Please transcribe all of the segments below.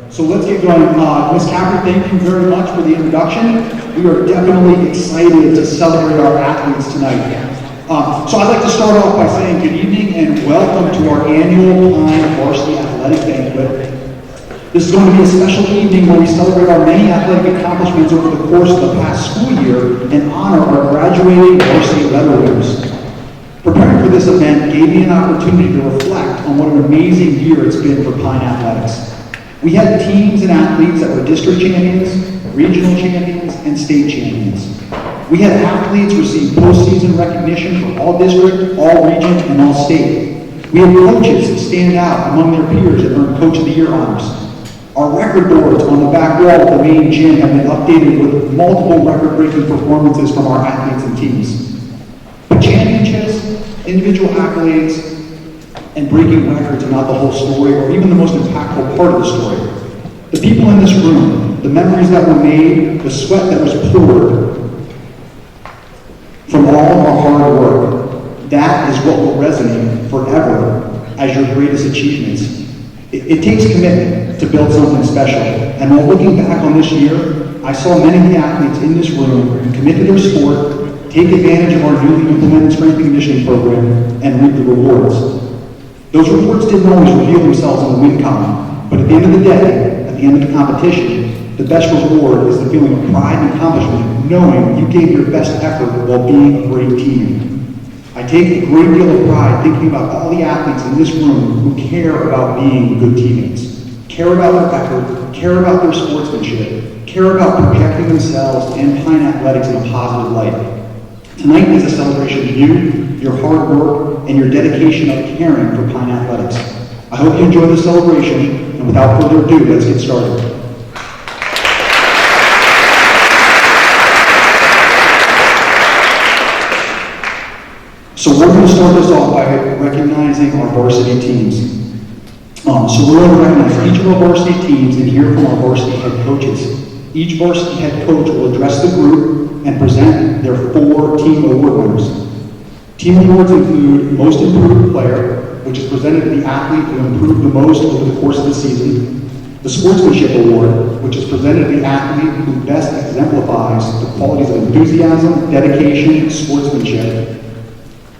So let's get going. Ms. Capper, thank you very much for the introduction. We are definitely excited to celebrate our athletes tonight. So I'd like to start off by saying good evening and welcome to our annual Pine Varsity Athletic Banquet. This is going to be a special evening where we celebrate our many athletic accomplishments over the course of the past school year and honor our graduating varsity letter winners. Preparing for this event gave me an opportunity to reflect on what an amazing year it's been for Pine Athletics. We had teams and athletes that were district champions, regional champions, and state champions. We had athletes receive postseason recognition for all district, all region, and all state. We had coaches stand out among their peers and earn Coach of the Year honors. Our record boards on the back wall of the main gym have been updated with multiple record-breaking performances from our athletes and teams. But championships, individual accolades, and breaking records are not the whole story or even the most impactful part of the story. The people in this room, the memories that were made, the sweat that was poured from all of our hard work, that is what will resonate forever as your greatest achievements. It takes commitment to build something special. And while looking back on this year, I saw many of the athletes in this room commit to their sport, take advantage of our newly implemented strength and conditioning program, and reap the rewards. Those rewards didn't always reveal themselves in the win column, but at the end of the day, at the end of the competition, the best reward is the feeling of pride and accomplishment, knowing you gave your best effort while being a great team. I take a great deal of pride thinking about all the athletes in this room who care about being good teammates, care about their effort, care about their sportsmanship, care about projecting themselves and Pine Athletics in a positive light. Tonight is a celebration of you, your hard work, and your dedication of caring for Pine Athletics. I hope you enjoy the celebration, and without further ado, let's get started. So we're going to start this off by recognizing our varsity teams. So we're going to recognize each of our varsity teams and hear from our varsity head coaches. Each varsity head coach will address the group and present their 4 team award winners. Team awards include Most Improved Player, which is presented to the athlete who improved the most over the course of the season. The Sportsmanship Award, which is presented to the athlete who best exemplifies the qualities of enthusiasm, dedication, sportsmanship.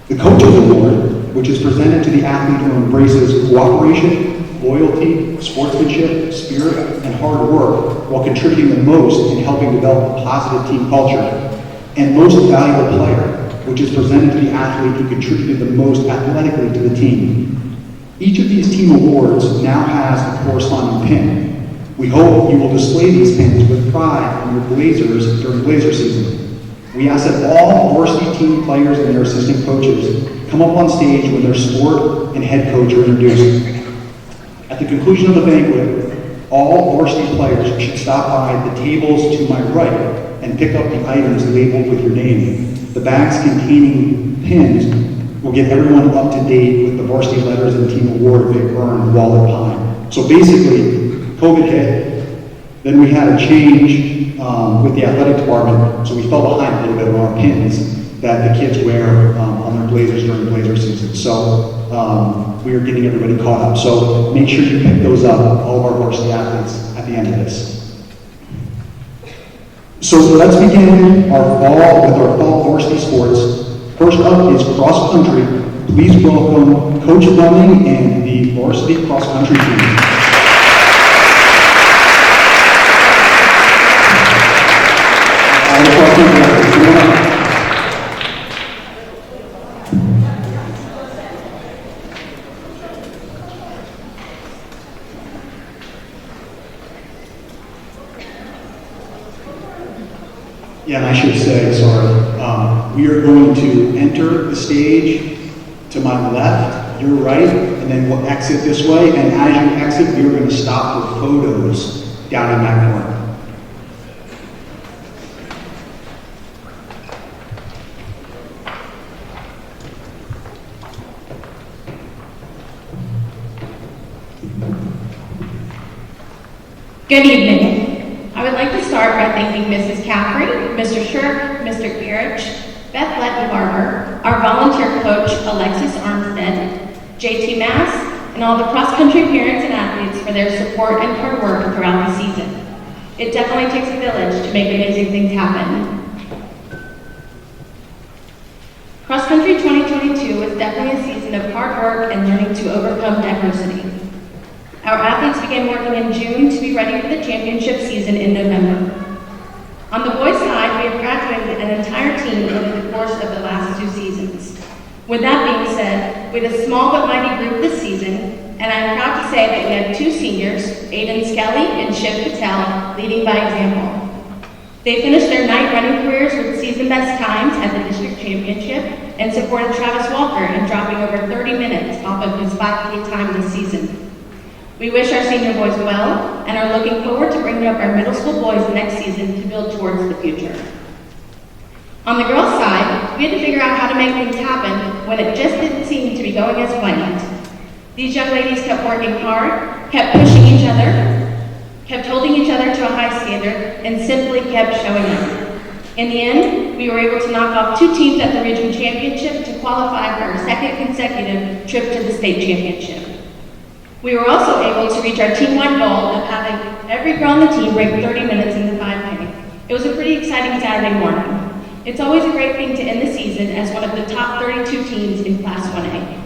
The Coaches Award, which is presented to the athlete who embraces cooperation, loyalty, sportsmanship, spirit, and hard work while contributing the most in helping develop a positive team culture. And Most Valuable Player, which is presented to the athlete who contributed the most athletically to the team. Each of these team awards now has a corresponding pin. We hope you will display these pins with pride on your blazers during Blazer season. We ask that all varsity team players and their assistant coaches come up on stage when their sport and head coach are introduced. At the conclusion of the banquet, all varsity players should stop by the tables to my right and pick up the items labeled with your name. The bags containing pins will get everyone up to date with the varsity letters and team award they've earned while at Pine. So basically, COVID hit, then we had a change with the athletic department, so we fell behind a little bit on our pins that the kids wear on their blazers during Blazer season. So we are getting everybody caught up. So make sure you pick those up, all of our varsity athletes, at the end of this. So let's begin our fall with our fall varsity sports. First up is cross country. Please welcome Coach Fleming and the varsity cross country team. Yeah, and I should say, sorry, we are going to enter the stage to my left, your right, and then we'll exit this way, and as you exit, we are going to stop for photos down in that corner. Good evening. I would like to start by thanking Mrs. Caffrey, Mr. Shirk, Mr. Garrich, Beth Lettenbarger, our volunteer coach, Alexis Armstead, JT Mass, and all the cross-country parents and athletes athletes for their support and hard work throughout the season. It definitely takes a village to make amazing things happen. Cross Country 2022 was definitely a season of hard work and learning to overcome adversity. Our athletes began working in June to be ready for the championship season in November. On the boys' side, we have graduated an entire team over the course of the last 2 seasons. With that being said, we had a small but mighty group this season, and I'm proud to say that we had 2 seniors, Aiden Skelly and Shiv Patel, leading by example. They finished their night running careers with season best times at the district championship and supported Travis Walker in dropping over 30 minutes off of his 5K time this season. We wish our senior boys well and are looking forward to bringing up our middle school boys next season to build towards the future. On the girls' side, we had to figure out how to make things happen when it just didn't seem to be going as planned. These young ladies kept working hard, kept pushing each other, kept holding each other to a high standard, and simply kept showing up. In the end, we were able to knock off 2 teams at the region championship to qualify for our 2nd consecutive trip to the state championship. We were also able to reach our team-wide goal of having every girl on the team break 30 minutes in the 5K. It was a pretty exciting Saturday morning. It's always a great thing to end the season as one of the top 32 teams in Class 1A.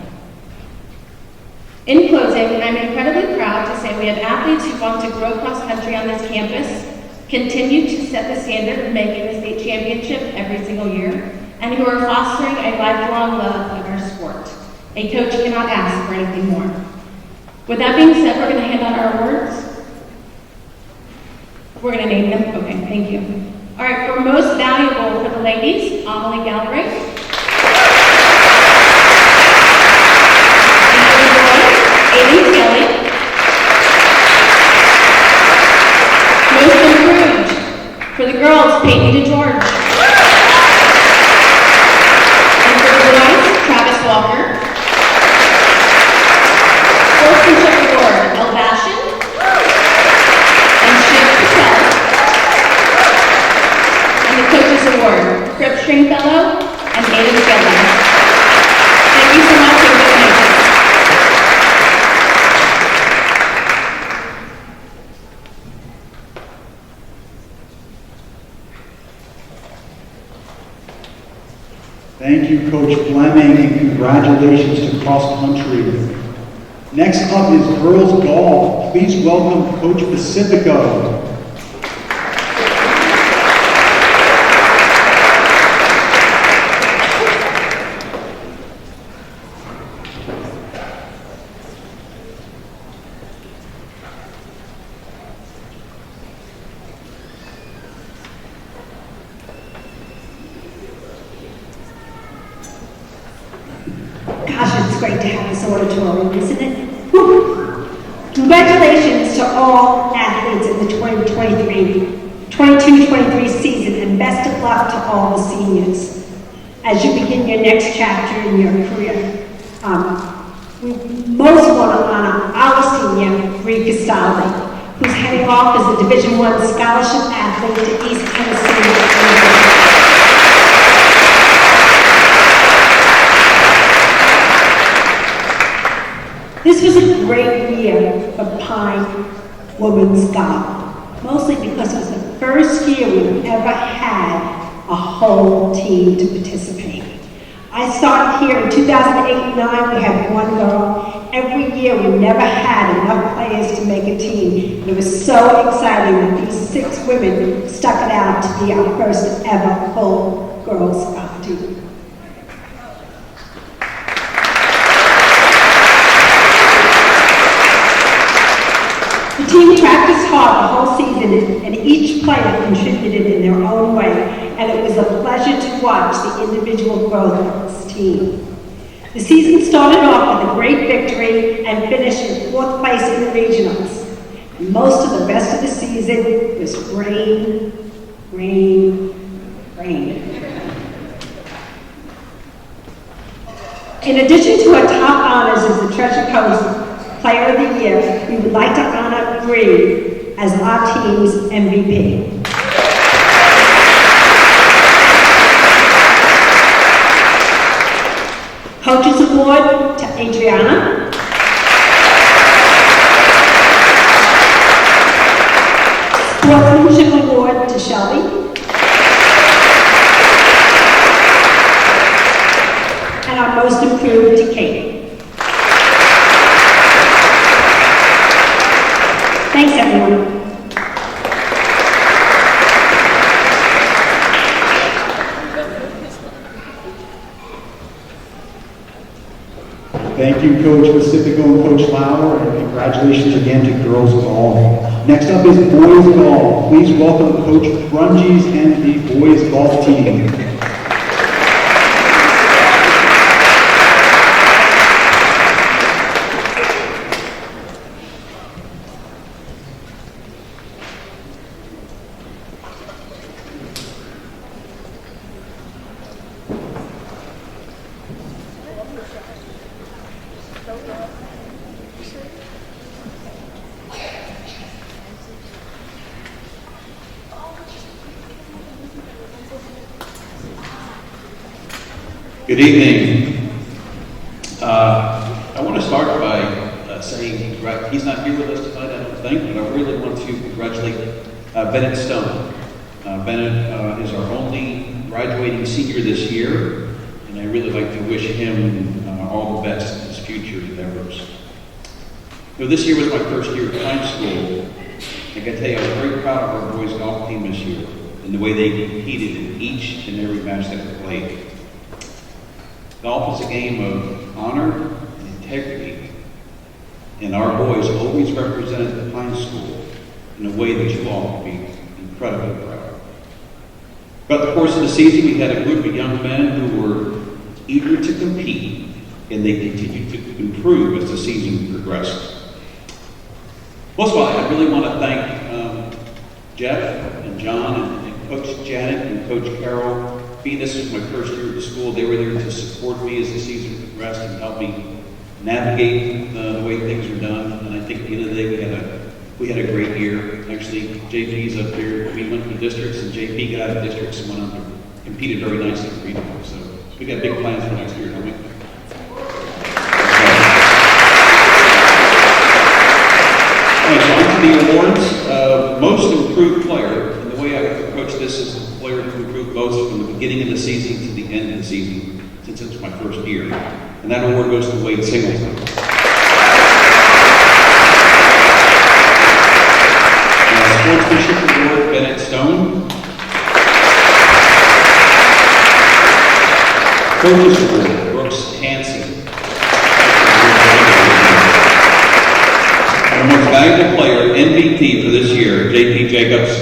In closing, I'm incredibly proud to say we have athletes who want to grow cross country on this campus, continue to set the standard of making the state championship every single year, and who are fostering a lifelong love of our sport. A coach cannot ask for anything more. With that being said, we're going to hand out our awards. We're going to name them? Okay, thank you. All right, for most valuable for the ladies, Amelie Galbraith. Aiden Skelly. Most improved. For the girls, Peyton DeGeorge. And for the boys, Travis Walker. Sportsmanship Award, El Bashan. And Shiv Patel. And the Coaches Award, Crip Stringfellow and Aiden Skelly. Thank you so much for good night. Thank you, Coach Fleming, and congratulations to cross country. Next up is girls golf. Please welcome Coach Pacifico. Gosh, it's great to have this auditorium, isn't it? Woo. Congratulations to all athletes in the 22-23 season, and best of luck to all the seniors as you begin your next chapter in your career. We most want to honor our senior, Bree Castaldi, who's heading off as a Division I scholarship athlete to East Tennessee University. This was a great year for Pine Women's Golf, mostly because it was the first year we've ever had a whole team to participate. I started here in 2008-9, we had 1 girl. Every year we never had enough players to make a team. And it was so exciting that these 6 women stuck it out to be our first ever full girls golf team. The team practiced hard the whole season, and each player contributed in their own way, and it was a pleasure to watch the individual growth of this team. The season started off with a great victory and finished in 4th place in the regionals. And most of the rest of the season was rain, rain, rain. In addition to our top honors as the Treasure Coast Player of the Year, we would like to honor Bree as our team's MVP. Coaches Award to Adriana. Shelby. And our most improved to Kate. Thanks, everyone. Thank you, Coach Pacifico and Coach Lauer, and congratulations again to girls golf. Next up is boys golf. Please welcome Coach Brungies and the boys golf team. Good evening. I want to start by saying he's not here with us tonight, I don't think, but I really want to congratulate Bennett Stone. Bennett is our only graduating senior this year, and I really like to wish him all the best in his future endeavors. You know, this year was my first year at high school. I can tell you I was very proud of our boys golf team this year and the way they competed in each and every match that we played. Golf is a game of honor and integrity, and our boys always represented the Pine School in a way that you all can be incredibly proud. Throughout the course of the season, we had a group of young men who were eager to compete, and they continued to improve as the season progressed. Most of all, I really want to thank Jeff and John and Coach Janet and Coach Carol. This was my first year at the school. They were there to support me as the season progressed and help me navigate the way things are done. And I think at the end of the day, we had a great year. Actually, JP's up here. We went to districts, and JP got out of districts and went on to competed very nicely for regional. So we got big plans for next year, don't we? So on to the awards. Most improved player, and the way I approach this is the player who improved most from the beginning of the season to the end of the season, since it's my first year. And that award goes to Wade Singleton. Sportsmanship Award, Bennett Stone. Coaches Award, Brooks Hansen. And the most valuable player, MVP for this year, JP Jacobs.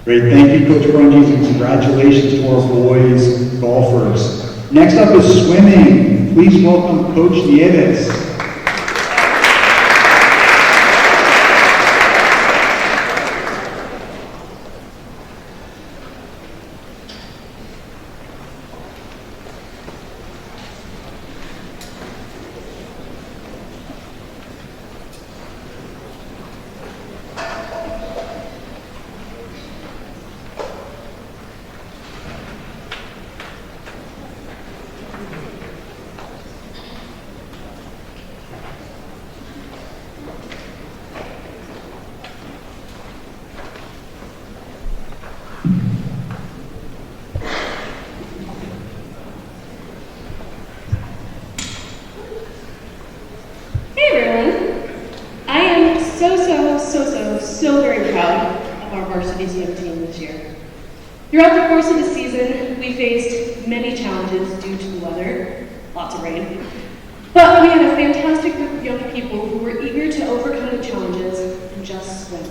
Great, thank you, Coach Brungies, and congratulations to our boys golfers. Next up is swimming. Please welcome Coach Nieves. So very proud of our varsity swim team this year. Throughout the course of the season, we faced many challenges due to the weather, lots of rain. But we had a fantastic group of young people who were eager to overcome the challenges and just swim.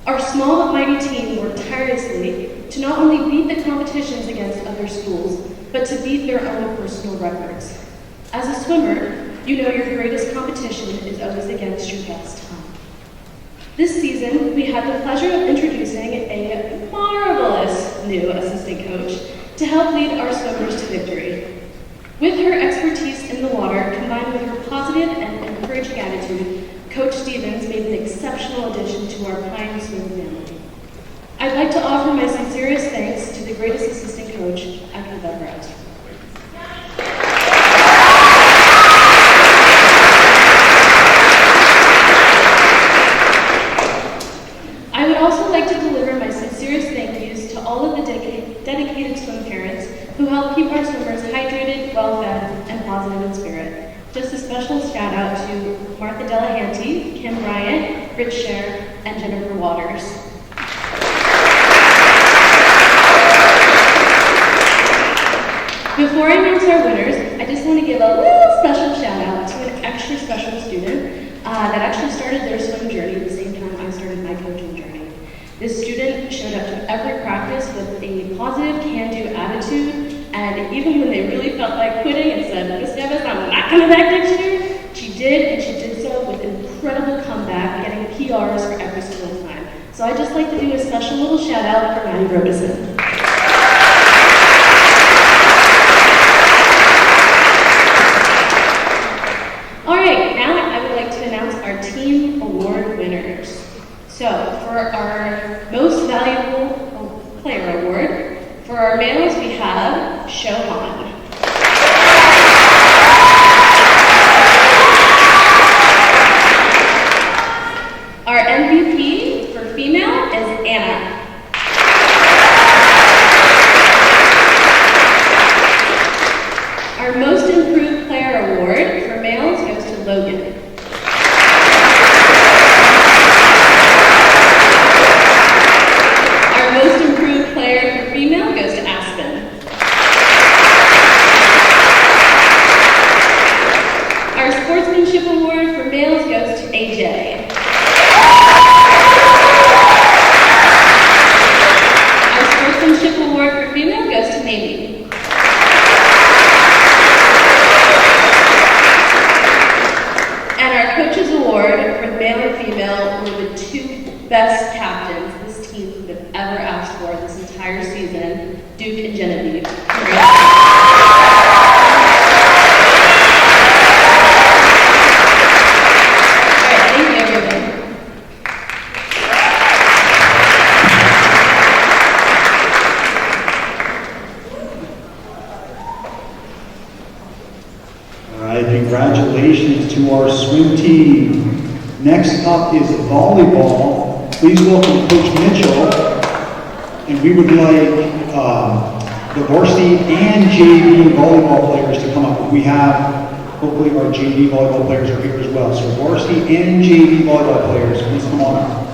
Our small but mighty team worked tirelessly to not only beat the competitions against other schools, but to beat their own personal records. As a swimmer, you know your greatest competition is always against your best time. This season, we had the pleasure of introducing a marvelous new assistant coach to help lead our swimmers to victory. With her expertise in the water, combined with her positive and encouraging attitude, Coach Stevens made an exceptional addition to our Pine Swim family. I'd like to offer my sincerest thanks to the greatest assistant coach I could have ever asked for. help keep our swimmers hydrated, well-fed, and positive in spirit. Just a special shout out to Martha Delahanty, Kim Bryant, Rich Scher, and Jennifer Waters. Before I announce our winners, I just want to give a little special shout out to an extra special student that actually started their swim journey at the same time I started my coaching journey. This student showed up to every practice with a positive, can-do attitude, and even when they really felt like quitting and said, Miss Davis, I'm not coming back next year, she did, and she did so with incredible comeback, getting PRs for every single time. So I'd just like to do a special little shout out for Maddie Robeson. All right, now I would like to announce our team award winners. So for our most valuable player award, for our males we have Shohan. Our MVP for female is Anna. Our most improved player award for males goes to Logan. Our most improved player for female goes to Aspen. Our sportsmanship award for males goes to AJ. Our sportsmanship award for female goes to Navy. And our coaches award for male and female were the two best captains this team could have ever asked for this entire season, Duke and Genevieve. Congratulations to our swim team. Next up is volleyball. Please welcome Coach Mitchell. And we would like the varsity and JV volleyball players to come up. We have, hopefully our JV volleyball players are here as well. So varsity and JV volleyball players, please come on up.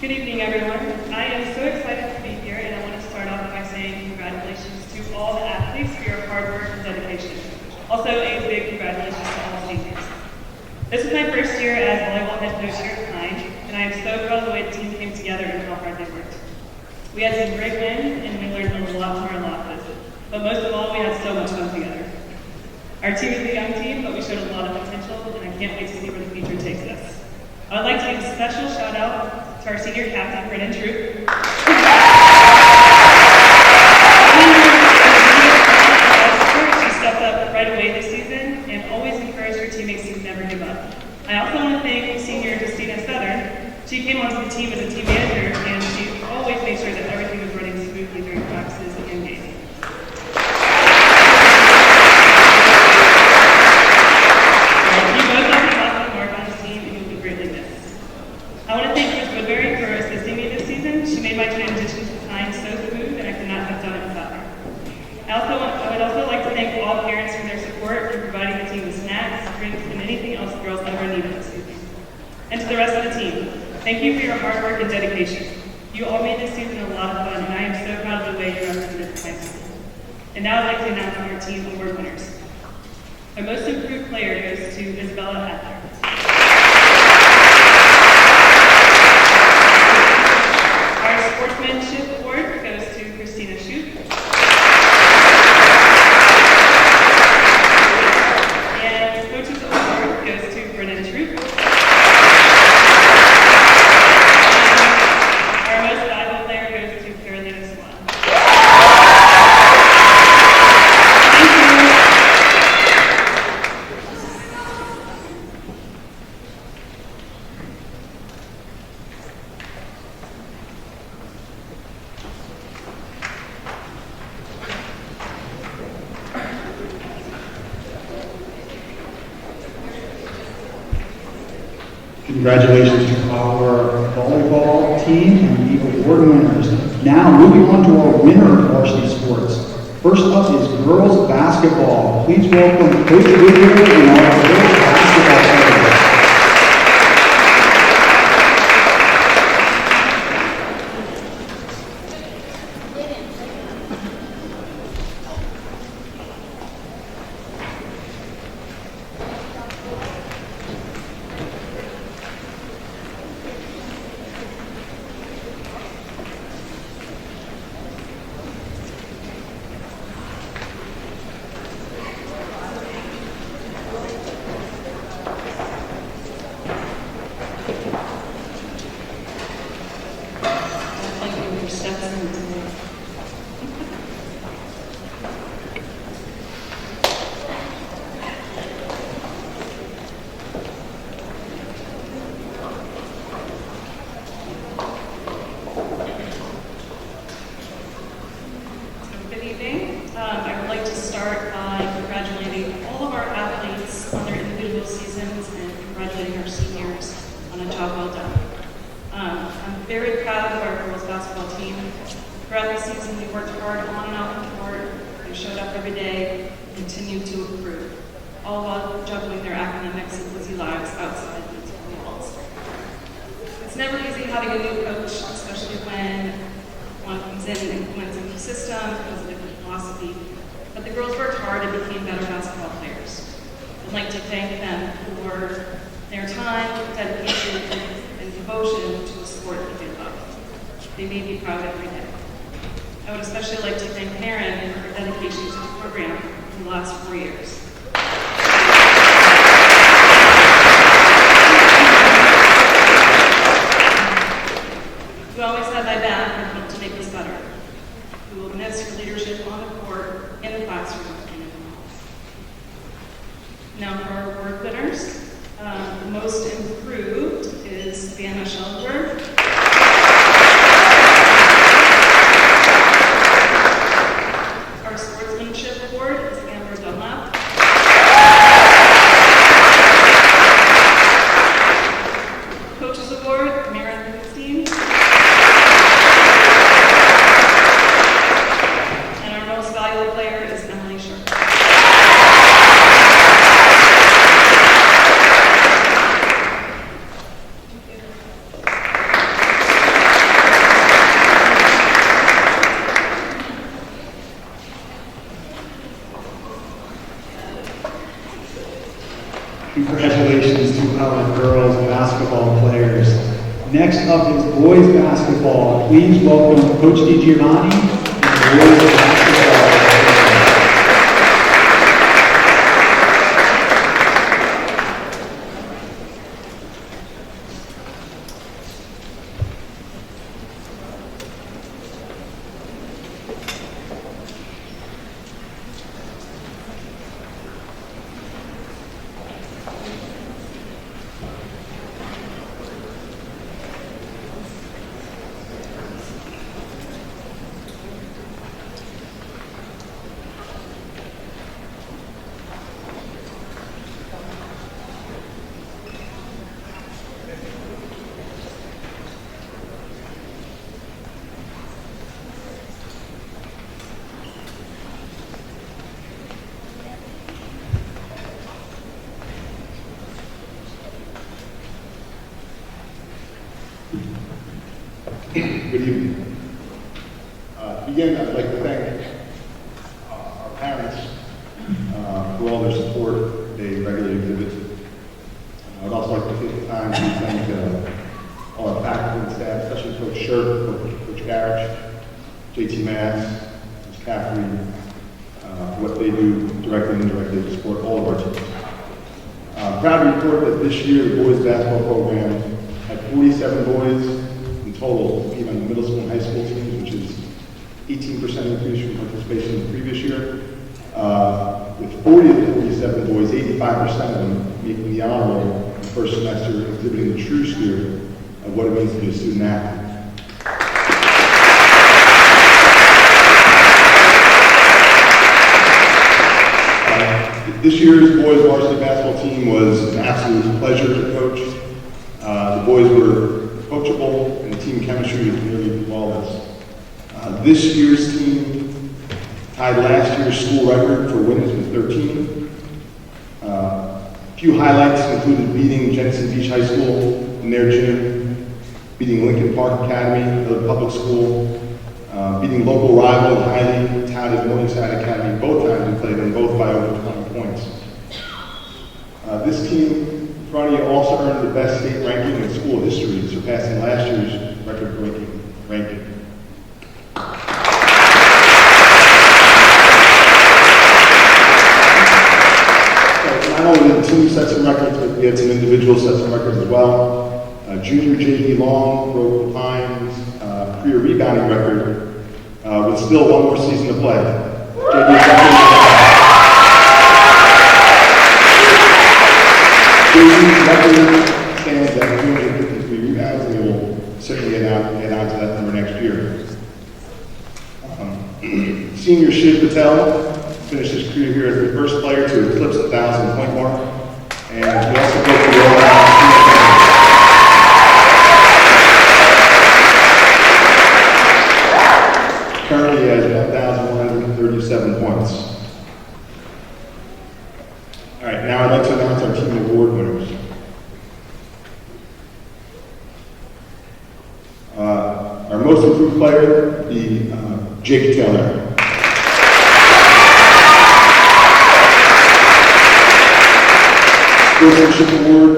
Good evening, everyone. I am so excited to be here, and I want to start off by saying congratulations to all the athletes for your hard work and dedication. Also, a big congratulations to all seniors. This is my first year as volleyball head coach here at Pine, and I am so proud of the way the team came together and how hard they worked. We had some great wins, and we learned a lot from our losses. But most of all, we had so much fun together. Our team is a young team, but we showed a lot of potential, and I can't wait to see where the future takes us. I would like to give a special shout out to our senior captain, Brennan Troop. She stepped up right away this season and always encouraged her teammates to never give up. I also want to thank senior Justina Southern. She came onto the team as a team manager, and she always made sure that everything was running smoothly during practices and games. I want to thank Ms. Woodbury for assisting me this season. She made my transition to Pine so smooth that I could not have done it without her. I would also like to thank all parents for their support in providing the team with snacks, drinks, and anything else girls ever needed this season. And to the rest of the team, thank you for your hard work and dedication. You all made this season a lot of fun, and I am so proud of the way you represented Pine School. And now I'd like to announce our team award winners. Our most improved player goes to Isabella Adler. Sportsmanship award goes to Christina Shute. And coaches award goes to Brennan Troop. Our most valuable player goes to Carolina Swan. Thank Congratulations to our volleyball team and the award winners. Now, moving on to our winner of varsity sports. First up is girls basketball. Please welcome Coach Whittier and our girls basketball players. I would like to start by congratulating all of our athletes on their individual seasons and congratulating our seniors on a job well done. I'm very proud of our girls basketball team. Throughout the season, we worked hard on and off the court. They showed up every day and continued to improve, all while juggling their academics and busy lives outside these four walls. It's never easy having a new coach, especially when one comes in and implements a new system, has a different philosophy. But the girls worked hard and became better basketball players. I'd like to thank them for their time, dedication, and devotion to the sport that they love. They made me proud every day. I would especially like to thank Karen for her dedication to the program in the last 4 years. You always had my back and helped to make this better. We will miss your leadership on the court, in the classroom, and in the halls. Now for our award winners. The most improved is Savannah Shellenberg. Our sportsmanship award is Amber Dunlap. Coaches award, Maren Rubenstein. And our most valuable player is Emily Sharp. Congratulations to our girls basketball players. Next up is boys basketball. Please welcome Coach DiGiovanni and boys basketball players. Good evening. To begin, I'd like to thank our parents for all their support they regularly exhibit. I'd also like to take the time to thank all our faculty and staff, especially Coach Sherp, Coach Garrett, JT Mass, Ms. Caffrey, for what they do directly and indirectly to support all of our teams. I'm proud to report that this year the boys basketball program had 47 boys total to be on the middle school and high school teams, which is 18% increase from participation in the previous year. With 40 of the 47 boys, 85% of them making the honor roll in the first semester, exhibiting the true spirit of what it means to be a student athlete. This year's boys varsity basketball team was an absolute pleasure to coach. The boys were coachable, and the team chemistry was nearly flawless. This year's team tied last year's school record for wins with 13. A few highlights included beating Jensen Beach High School in their gym, beating Lincoln Park Academy, another public school, beating local rival and highly touted Morningside Academy. Both times we played them, both by over 20 points. This team in front of you also earned the best state ranking in school history, surpassing last year's record-breaking ranking. So not only did the team set some records, but we had some individuals set some records as well. Junior J.D. Long broke Pine's career rebounding record with still one more season to play. JD's record stands at 253 rebounds, and we will certainly get on to that number next year. Senior Shiv Patel finished his career here as the first player to eclipse the 1,000-point mark, and he also broke the world currently has 1,137 points. All right, now I'd like to announce our team award winners. Our most improved player would be Jake Taylor. Sportsmanship Award,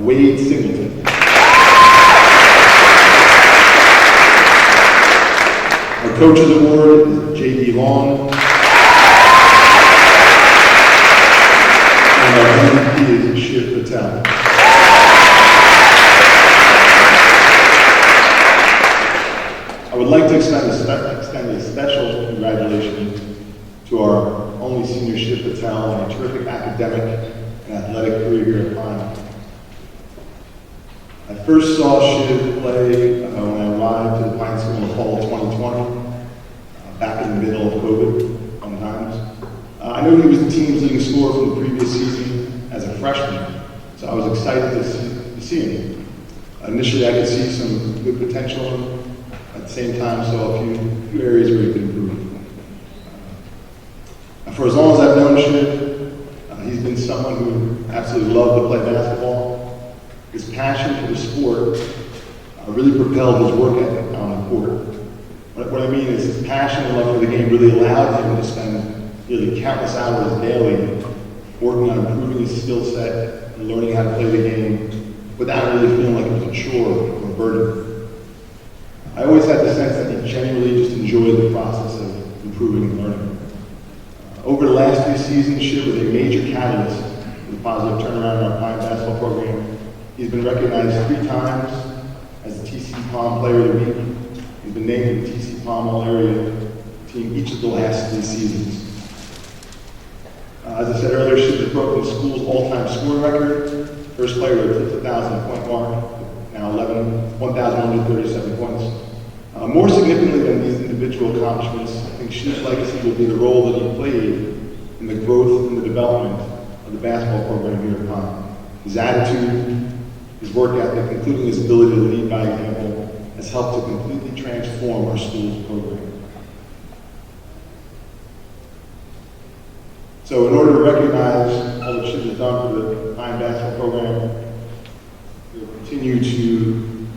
Wade Singleton. Our Coaches Award is J.D. Long. And our MVP is Shiv Patel. I would like to extend a special congratulations to our only senior Shiv Patel on a terrific academic and athletic career here at Pine. I first saw Shiv play when I arrived to the Pine School in the fall of 2020, back in the middle of COVID sometimes. I knew he was the team's leading scorer from the previous season as a freshman, so I was excited to see him. Initially, I could see some good potential in him. At the same time, saw a few areas where he could improve. For as long as I've known Shiv, he's been someone who absolutely loved to play basketball. His passion for the sport really propelled his work ethic on the court. What I mean is his passion and love for the game really allowed him to spend nearly countless hours daily working on improving his skill set and learning how to play the game without really feeling like it was a chore or a burden. I always had the sense that he genuinely just enjoyed the process of improving and learning. Over the last few seasons, Shiv was a major catalyst in the positive turnaround in our Pine basketball program. He's been recognized 3 times as the TC Palm Player of the Week. He's been named the TC Palm All-Area team each of the last 3 seasons. As I said earlier, Shiv has broken the school's all-time scoring record. First player to eclipse the 1,000-point mark, now 1,137 points. More significantly than these individual accomplishments, I think Shiv's legacy will be the role that he played in the growth and the development of the basketball program here at Pine. His attitude, his work ethic, including his ability to lead by example, has helped to completely transform our school's program. So in order to recognize all that Shiv has done for the Pine basketball program, we'll continue to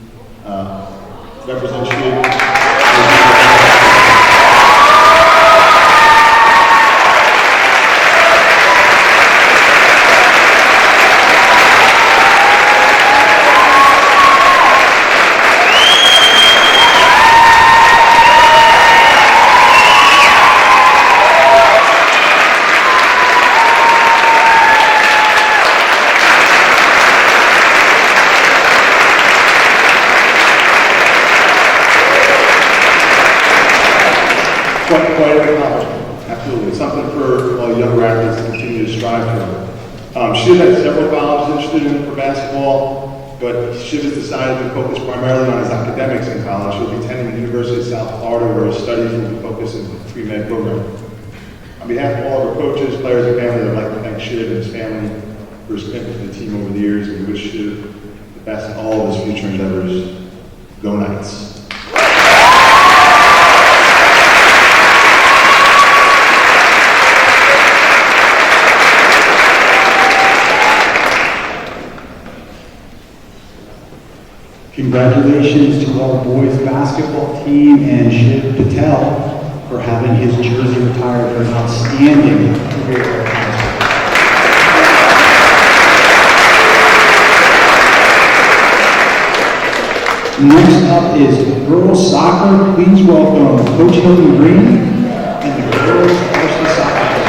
represent Shiv. Quite an accomplishment, absolutely. It's something for all younger athletes to continue to strive for. Shiv had several colleges interested in him for basketball, but Shiv has decided to focus primarily on his academics in college. He'll be attending the University of South Florida, where his studies will be focused in the pre-med program. On behalf of all of our coaches, players, and families, I'd like to thank Shiv and his family for his commitment to the team over the years, and we wish Shiv the best in all of his future endeavors. Go Knights. Congratulations to our boys basketball team and Shiv Patel for having his jersey retired for an outstanding career. Next up is girls soccer. Please welcome Coach Hilton Green and the girls varsity soccer team.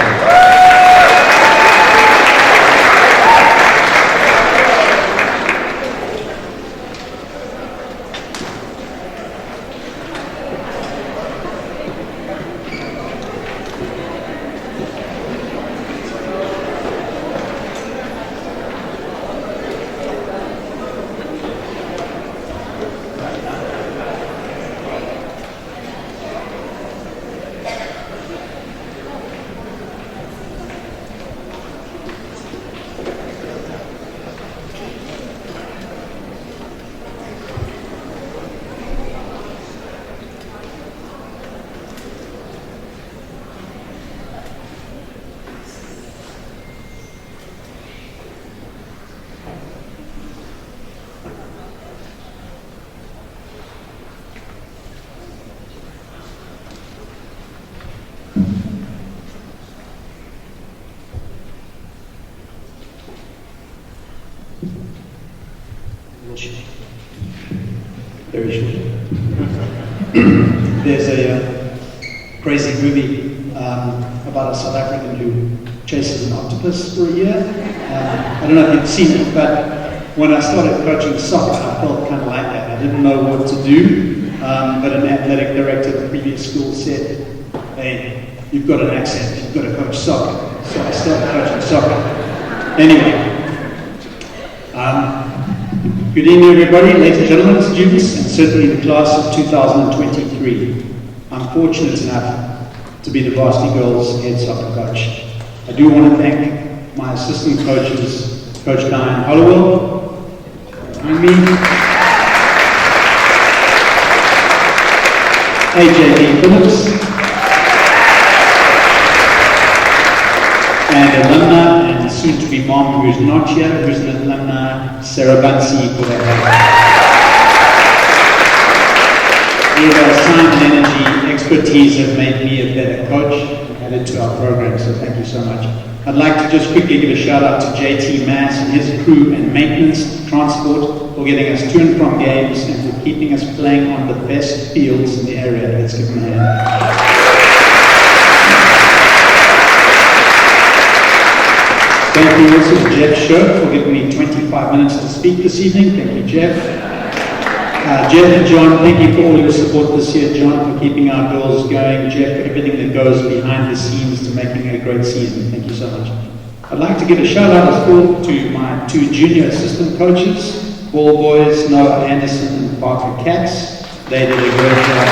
Very short. There's a crazy movie about a South African who chases an octopus for a year. I don't know if you've seen it, but when I started coaching soccer, I felt kind of like that. I didn't know what to do, but an athletic director at the previous school said, "Hey, you've got an accent, you've got to coach soccer." So I started coaching soccer. Anyway, good evening, everybody, ladies and gentlemen, students, and certainly the class of 2023. I'm fortunate enough to be the varsity girls head soccer coach. I do want to thank my assistant coaches, Coach Diane Hollowell, and me, AJ Phillips, and alumna and soon-to-be mom who's not here, who's an alumna, Sarah Bansi, for their help. Your time and energy, expertise have made me a better coach and added to our program, so thank you so much. I'd like to just quickly give a shout out to JT Mass and his crew and maintenance, transport, for getting us to and from games and for keeping us playing on the best fields in the area. Let's give them a hand. Thank you also to Jeff Scherf for giving me 25 minutes to speak this evening. Thank you, Jeff. Jeff and John, thank you for all your support this year. John, for keeping our goals going. Jeff, for everything that goes behind the scenes to making a great season. Thank you so much. I'd like to give a shout out as well to my two junior assistant coaches, ball boys, Noah Anderson and Parker Katz. They did a great job.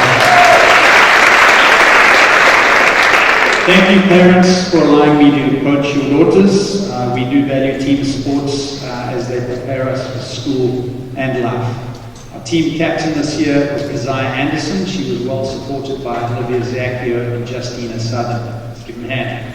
Thank you, parents, for allowing me to coach your daughters. We do value team sports as they prepare us for school and life. Our team captain this year was Keziah Anderson. She was well supported by Olivia Zacchio and Justina Southern. Let's give them a hand.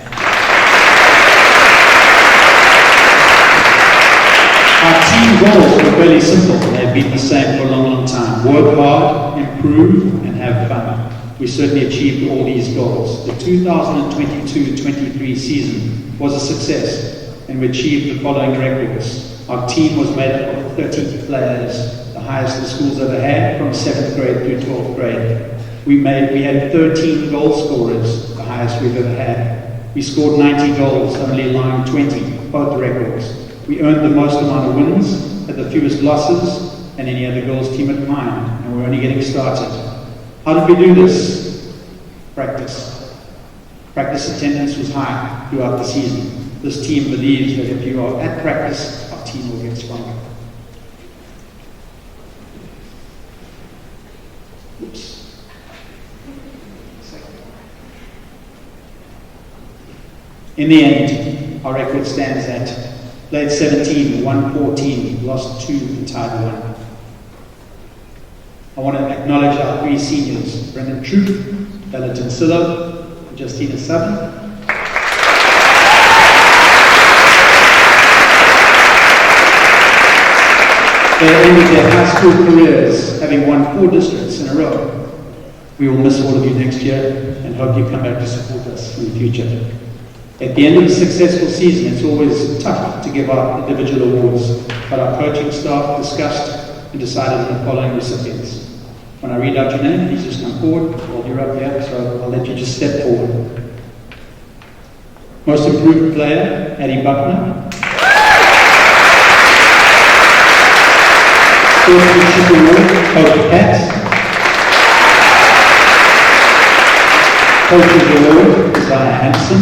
Our team goals were fairly simple. They've been the same for a long, long time. Work hard, improve, and have fun. We certainly achieved all these goals. The 2022-23 season was a success, and we achieved the following records. Our team was made up of 30 players, the highest the school's ever had, from 7th grade through 12th grade. We had 13 goal scorers, the highest we've ever had. We scored 90 goals, only allowing 20, both records. We earned the most amount of wins, had the fewest losses, and any other girls team at mine, and we're only getting started. How did we do this? Practice. Practice attendance was high throughout the season. This team believes that if you are at practice, our team will get stronger. Oops. In the end, our record stands at Played 17, won 14, lost 2, and tied 1. I want to acknowledge our 3 seniors, Brendan Troop, Bella Tinsilo, and Justina Sutton. They ended their high school careers having won 4 districts in a row. We will miss all of you next year and hope you come back to support us in the future. At the end of a successful season, it's always tough to give out individual awards, but our coaching staff discussed and decided on the following recipients. When I read out your name, please just come forward. Well, you're up there, so I'll let you just step forward. Most improved player, Eddie Buckner. Sportsmanship Award, Coach Pat. Coach's Award, Isaiah Anderson.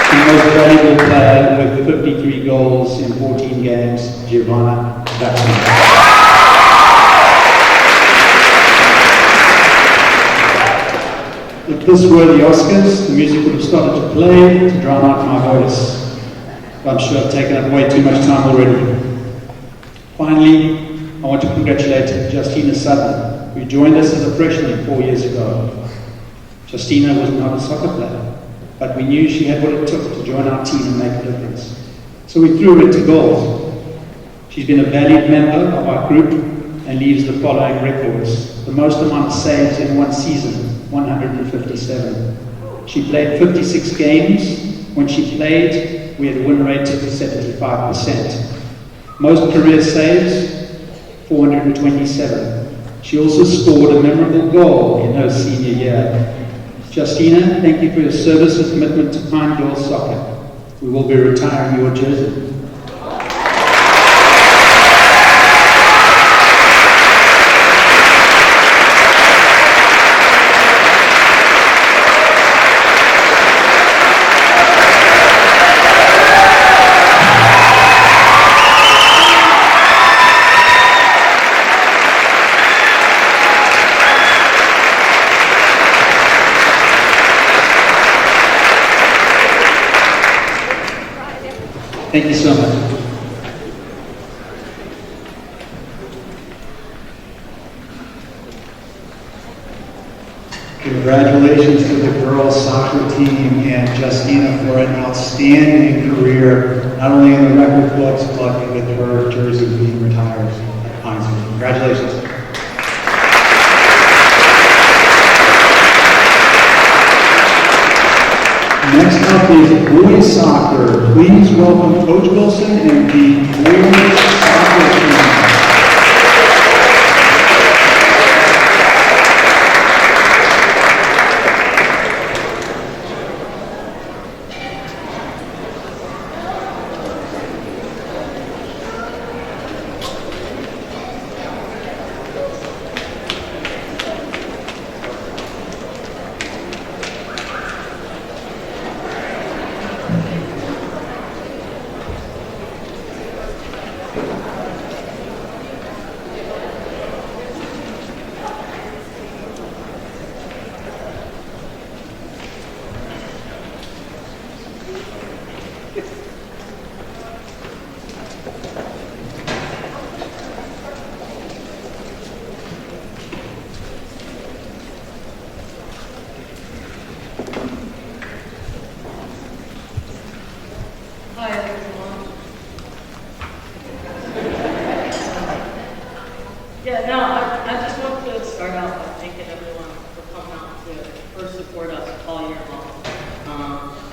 The most valuable player with 53 goals in 14 games, Giovanna Jackson. If this were the Oscars, the music would have started to play to drown out my voice. But I'm sure I've taken up way too much time already. Finally, I want to congratulate Justina Sutton, who joined us as a freshman 4 years ago. Justina was not a soccer player, but we knew she had what it took to join our team and make a difference. So we threw her into goals. She's been a valued member of our group and leaves the following records. The most amount of saves in one season, 157. She played 56 games. When she played, we had a win rate of 75%. Most career saves, 427. She also scored a memorable goal in her senior year. Justina, thank you for your service and commitment to Pine Girls Soccer. We will be retiring your jersey. Thank you so much. Congratulations to the girls soccer team and Justina for an outstanding career, not only in the record books, but with her jersey being retired at Pinesville. Congratulations. Next up is boys soccer. Please welcome Coach Wilson and the boys soccer team. Hi everyone. I just want to start out by thanking everyone for coming out to first support us all year long.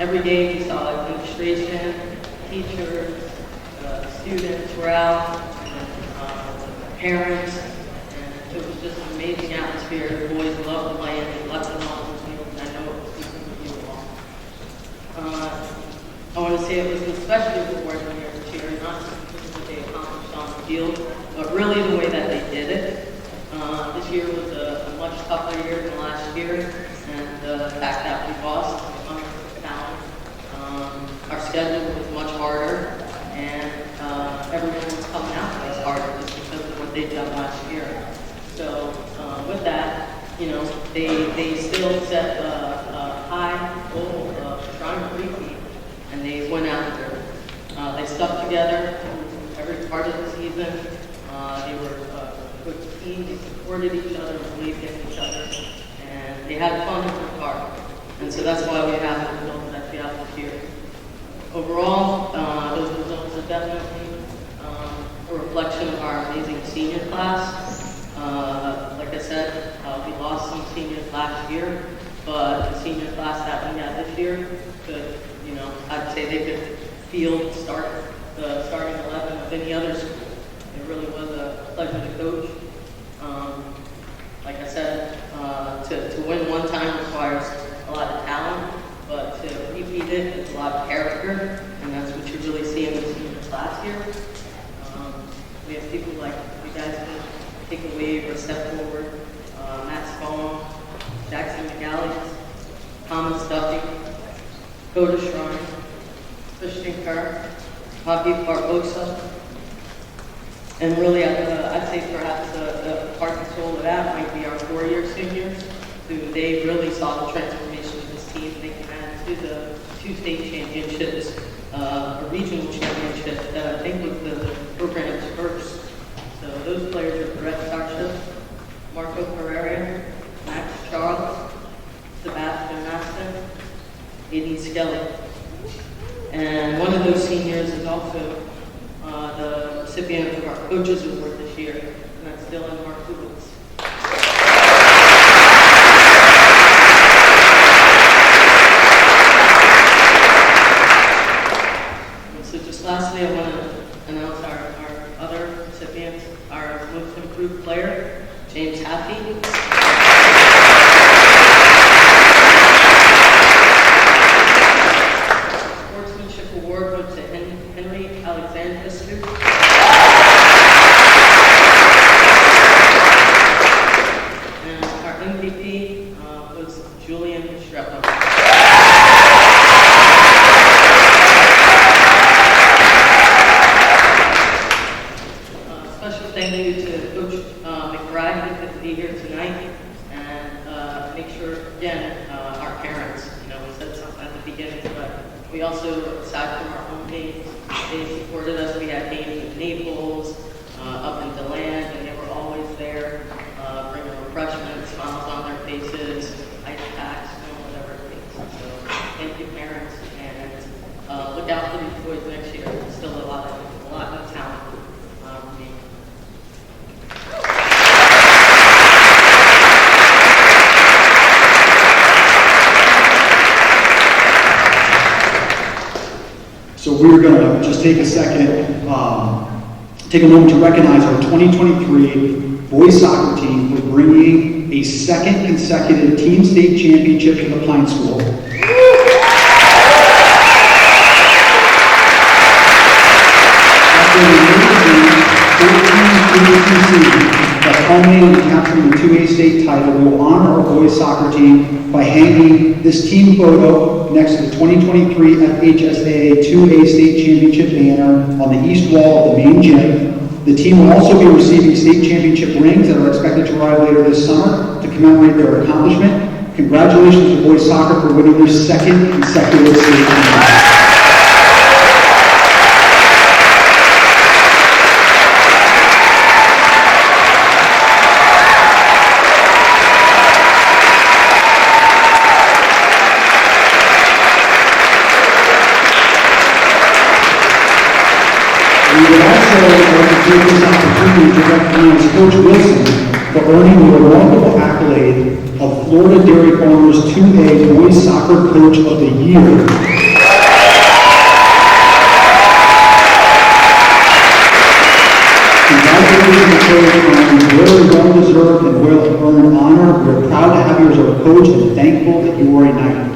Every day we saw administration, teachers, students were out, parents, and it was just an amazing atmosphere. The boys loved the play and they left them on the field, and I know it was because of you all. I want to say it was an especially rewarding year this year, not just because of what they accomplished on the field, but really the way that they did it. This year was a much tougher year than last year, and the fact that we lost down, our schedule was much harder, and everyone was coming out to us harder just because of what they did last year. So with that, they still set a high goal of trying to repeat. they went out there. They stuck together every part of the season. They were a good team. They supported each other, believed in each other, and they had fun and worked hard. And so that's why we have the results that we have this year. Overall, those results are definitely a reflection of our amazing senior class. Like I said, we lost some seniors last year, but the senior class that we had this year could, I'd say they could field the starting 11 of any other school. It really was a pleasure to coach. Like I said, to win one time requires a lot of talent, but to repeat it, it's a lot of character, and that's what you really see in the senior class here. We have people like you guys can take a wave or step forward. Matt Spone, Jackson McGallis, Thomas Duffy, Coda Shrine, Christian Kerr, Javi Barbosa, and really I'd say perhaps the heart and soul of that might be our 4-year seniors, who they really saw the transformation of this team. They had to the 2 state championships, a regional championship that I think was the program's first. So those players are Brett Starship, Marco Pereira, Max Charles, Sebastian Maston, Aiden Skelly. And one of those seniors is also the recipient of our Coaches Award this year, and that's Dylan Markowitz. So just lastly, I want to announce our other recipients, our most improved player, James Happy. Sportsmanship Award goes to Henry Alexandrus. And our MVP was Julian Restrepo. Special thank you to Coach McBride, who could be here tonight, and make sure, again, our parents, we said something at the beginning, but we also, aside from our home games, they supported us. We had games in Naples, up in DeLand, and they were always there, bringing refreshments, smiles on their faces, ice packs, whatever it takes. So thank you, parents, and look out for these boys next year. There's still a lot of talent for me. So we're going to just take a second, take a moment to recognize our 2023 boys soccer team for bringing a second consecutive team state championship to the Pine School. After an amazing 14-14 season that culminated in capturing the 2A state title, we will honor our boys soccer team by hanging this team photo next to the 2023 FHSAA 2A state championship banner on the east wall of the main gym. The team will also be receiving state championship rings that are expected to arrive later this summer to commemorate their accomplishment. Congratulations to boys soccer for winning their second consecutive state championship. We would also like to take this opportunity to recognize Coach Wilson for earning the remarkable accolade of Florida Dairy Farmers 2A Boys Soccer Coach of the Year. Congratulations, Coach, on very well-deserved and well-earned honor. We're proud to have you as our coach and thankful that you are a Knight.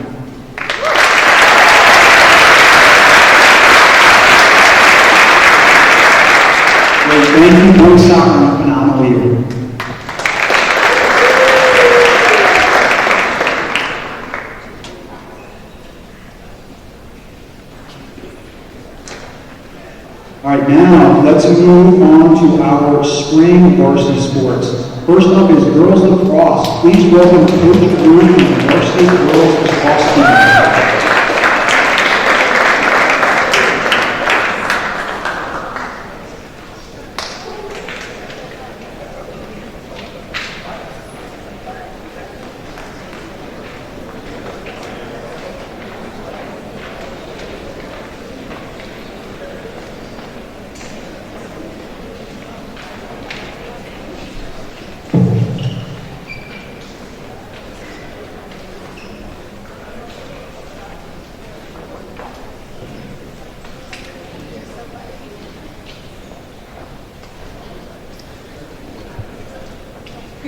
Thank you, boys soccer, on a phenomenal year. All right, now let's move on to our spring varsity sports. First up is girls lacrosse. Please welcome Coach Drew from the varsity girls lacrosse team.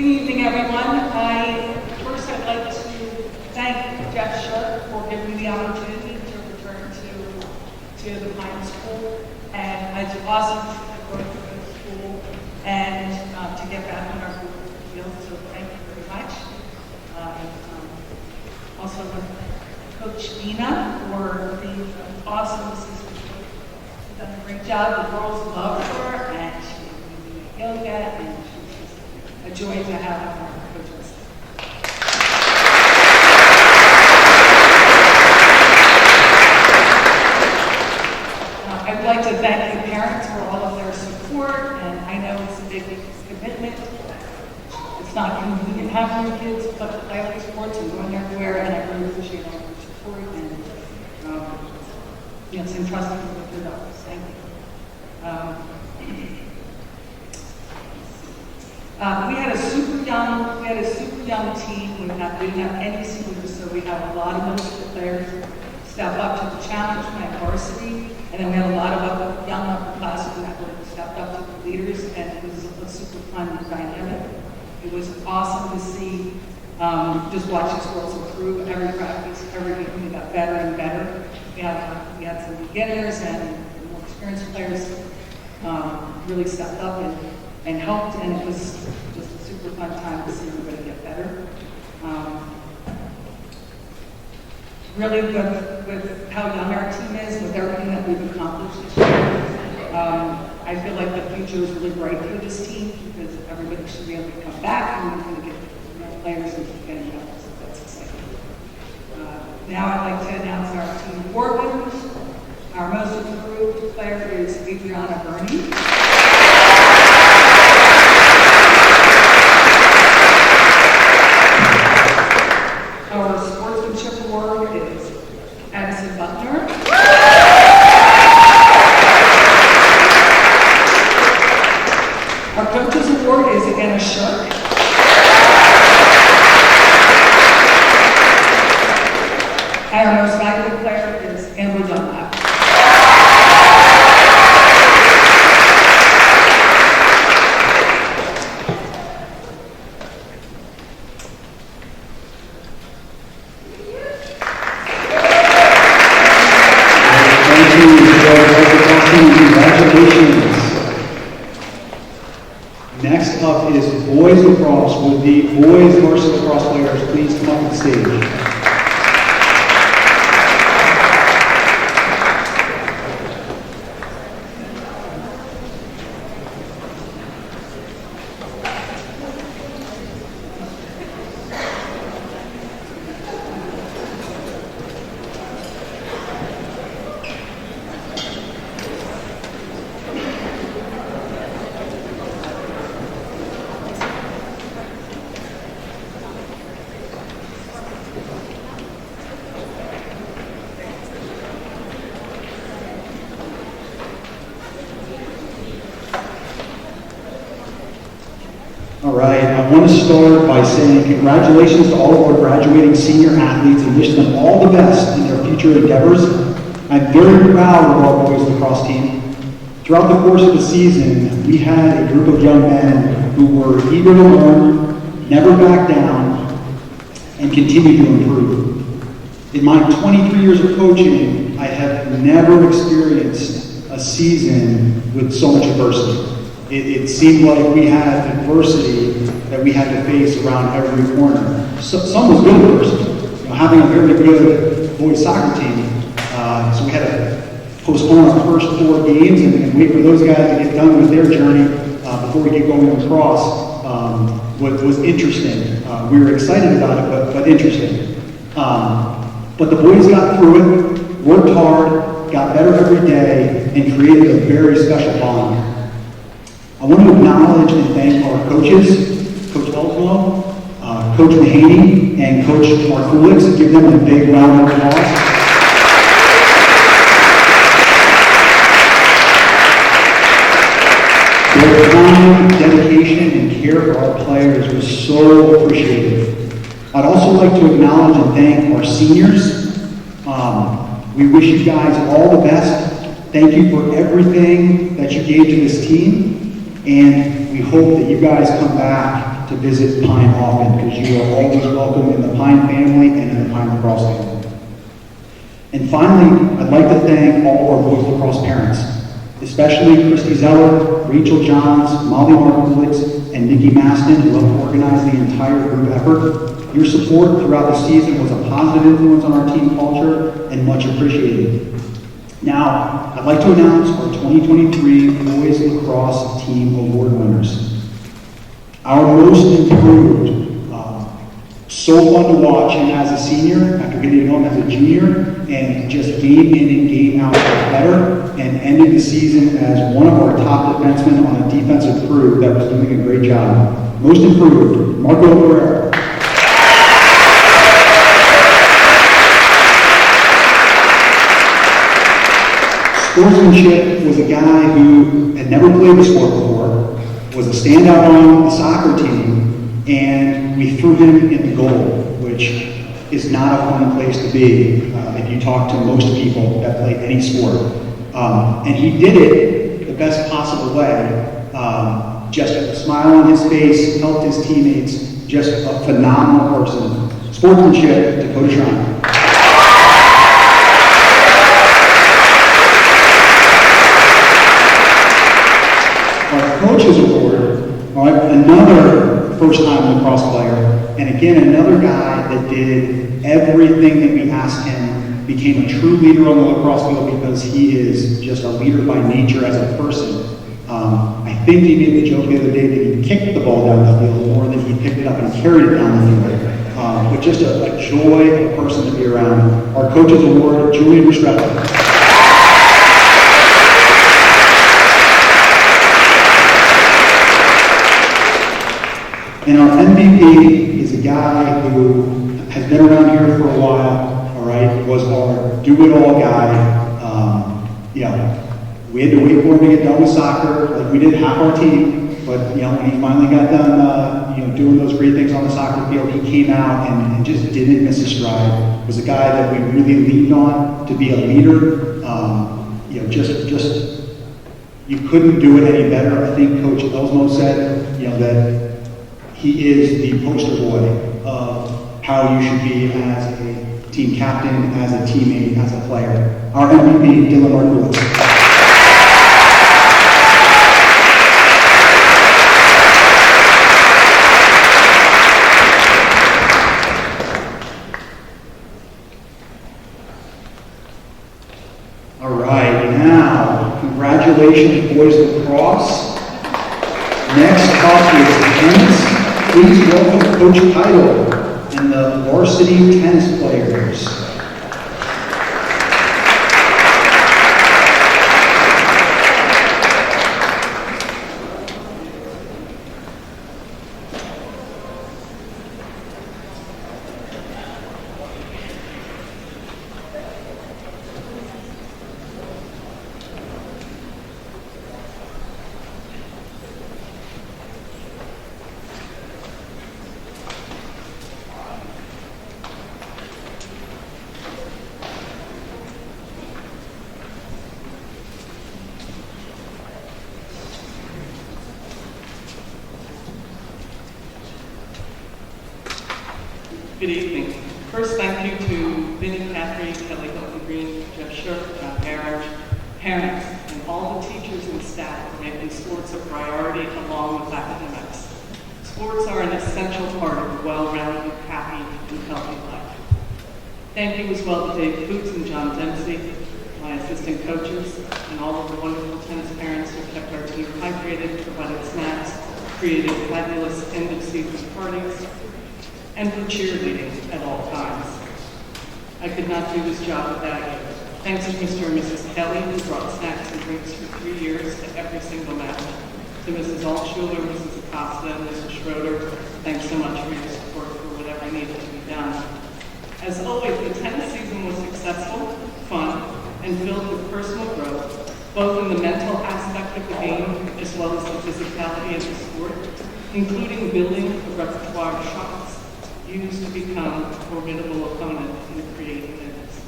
Good evening, everyone. First I'd like to thank Jeff Shirk for giving me the opportunity to return to the Pine School. And it's awesome to go to the school and to get back on our field. So thank you very much. Also want to thank Coach Nina for the awesome assistant coach. She's done a great job. The girls love her, and she's doing yoga, and she's just a joy to have on our coaches. I'd like to thank the parents for all of their support, and I know it's a big commitment. It's not convenient having your kids play all these sports and going everywhere, and I really appreciate all your support, and it's entrusted with your dollars. Thank you. We had a super young team. We didn't have any seniors, so we had a lot of middle school players step up to the challenge, play varsity, and then we had a lot of young upperclassmen that were stepped up to the leaders, and it was a super fun dynamic. It was awesome to see, just watch these girls improve every practice, every game. We got better and better. We had some beginners and more experienced players really stepped up and helped, and it was just a super fun time to see everybody get better. Really good with how young our team is, with everything that we've accomplished this year. I feel like the future is really bright for this team because everybody should be able to come back and we're going to get more players and keep getting better, so that's exciting. Now I'd like to announce our team award winners. Our most improved player is Adriana Burney. Our sportsmanship award is Addison Butler. Our coaches award is Anna Shirk. And our most valuable player is Amber Dunlap. Congratulations. Next up is boys lacrosse. Would the boys varsity lacrosse players please come up on stage? All right, I want to start by saying congratulations to all of our graduating senior athletes and wish them all the best in their future endeavors. I'm very proud of our boys lacrosse team. Throughout the course of the season, we had a group of young men who were eager to learn, never back down, and continue to improve. In my 23 years of coaching, I have never experienced a season with so much adversity. It seemed like we had adversity that we had to face around every corner. Some was good adversity. Having a very good boys soccer team, so we had to postpone our first 4 games and wait for those guys to get done with their journey before we get going across. Was interesting. We were excited about it, but interesting. But the boys got through it, worked hard, got better every day, and created a very special bond. I want to acknowledge and thank our coaches, Coach Elsmo, Coach Mahaney, and Coach Markulix, and give them a big round of applause. Their time, dedication, and care for our players was so appreciated. I'd also like to acknowledge and thank our seniors. We wish you guys all the best. Thank you for everything that you gave to this team. And we hope that you guys come back to visit Pine often, because you are always welcome in the Pine family and in the Pine lacrosse family. And finally, I'd like to thank all of our boys lacrosse parents, especially Christy Zeller, Rachel Johns, Molly Markowitz, and Nikki Maston, who helped organize the entire group effort. Your support throughout the season was a positive influence on our team culture and much appreciated. Now, I'd like to announce our 2023 Boys Lacrosse Team Award winners. Our most improved, so fun to watch him as a senior after getting to know him as a junior, and just game in and game out got better, and ended the season as one of our top defensemen on a defensive crew that was doing a great job. Most improved, Marco Herrera. Sportsmanship was a guy who had never played the sport before, was a standout on the soccer team, and we threw him in the goal, which is not a fun place to be if you talk to most people that play any sport. And he did it the best possible way, just with a smile on his face, helped his teammates, just a phenomenal person. Sportsmanship, Dakota Shrine. Coaches Award, all right, another first-time lacrosse player, and again, another guy that did everything that we asked him, became a true leader on the lacrosse field because he is just a leader by nature as a person. I think he made the joke the other day that he kicked the ball down the field more than he picked it up and carried it down the field. But just a joy of a person to be around. Our Coaches Award, Julian Restrepo. And our MVP is a guy who has been around here for a while, all right, was our do-it-all guy. We had to wait for him to get done with soccer, like we did half our team, but, when he finally got done, doing those great things on the soccer field, he came out and just didn't miss a stride. Was a guy that we really leaned on to be a leader. You couldn't do it any better. I think Coach Elsmo said, that he is the poster boy of how you should be as a team captain, as a teammate, as a player. Our MVP, Dylan Markowitz. All right, now, congratulations, boys lacrosse. Next up is tennis. Please welcome Coach Heidel and the varsity tennis players. Good evening. First, thank you to Vinnie Caffrey, Kelly Hilton Green, Jeff Shirk, John Parrish, parents, and all the teachers and staff for making sports a priority along with academics. Sports are an essential part of a well-rounded, happy, and healthy life. Thank you as well to Dave Boots and John Dempsey, my assistant coaches, and all of the wonderful tennis parents who kept our team hydrated, provided snacks, created fabulous end-of-season parties, and for cheerleading at all times. I could not do this job without you. Thanks to Mr. and Mrs. Kelly, who brought snacks and drinks for 3 years to every single match. To Mrs. Altschuler, Mrs. Acosta, and Mrs. Schroeder, thanks so much for your support for whatever needed to be done. As always, the tennis season was successful, fun, and filled with personal growth, both in the mental aspect of the game as well as the physicality of the sport, including building a repertoire of shots used to become a formidable opponent in creating minutes.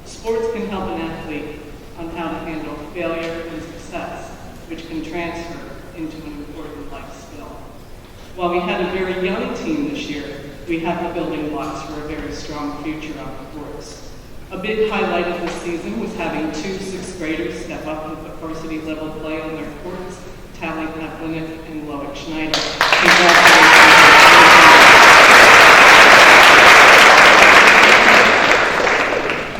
Sports can help an athlete on how to handle failure and success, which can transfer into an important life skill. While we had a very young team this year, we have the building blocks for a very strong future on the courts. A big highlight of this season was having 2 sixth graders step up with the varsity level play on their courts, Tally Kaplinik and Loic Schneider.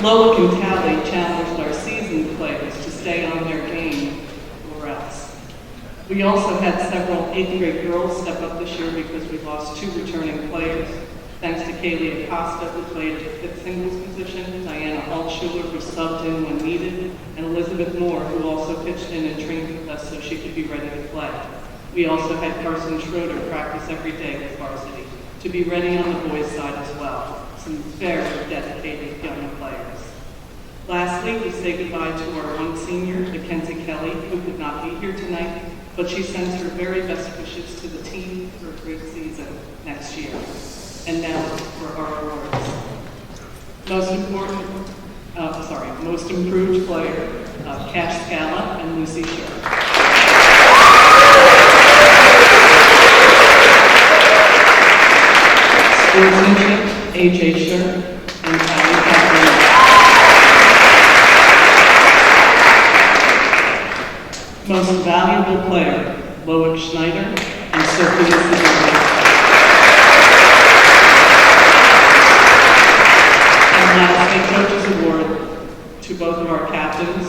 Loic and Tally challenged our seasoned players to stay on their game or else. We also had several 8th grade girls step up this year because we lost 2 returning players. Thanks to Kaylee Acosta, who played the singles position, Diana Altschuler, who subbed in when needed, and Elizabeth Moore, who also pitched in and trained with us so she could be ready to play. We also had Carson Schroeder practice every day with varsity to be ready on the boys' side as well. Some very dedicated young players. Lastly, we say goodbye to our one senior, Mackenzie Kelly, who could not be here tonight, but she sends her very best wishes to the team for a great season next year. And now for our awards. Most improved player, Cash Scala and Lucy Sher. Sportsmanship, AJ Sher and Tally Kaplinik. Most valuable player, Loic Schneider and Sophia Sidorova. Lastly, Coaches Award to both of our captains,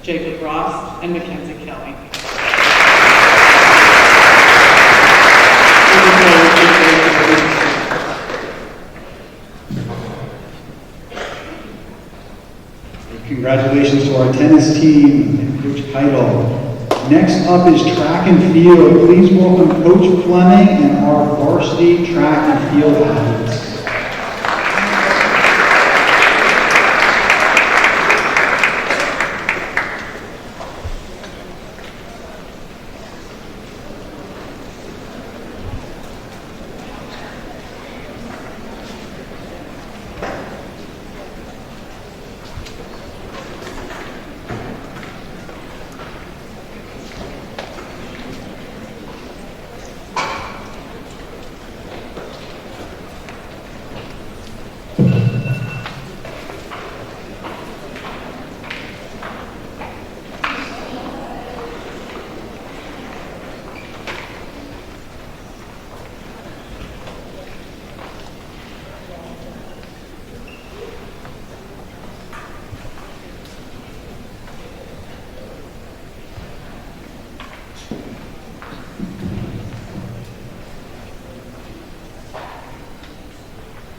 Jacob Ross and Mackenzie Kelly. Congratulations to our tennis team and Coach Heidel. Next up is track and field. Please welcome Coach Fleming and our varsity track and field athletes.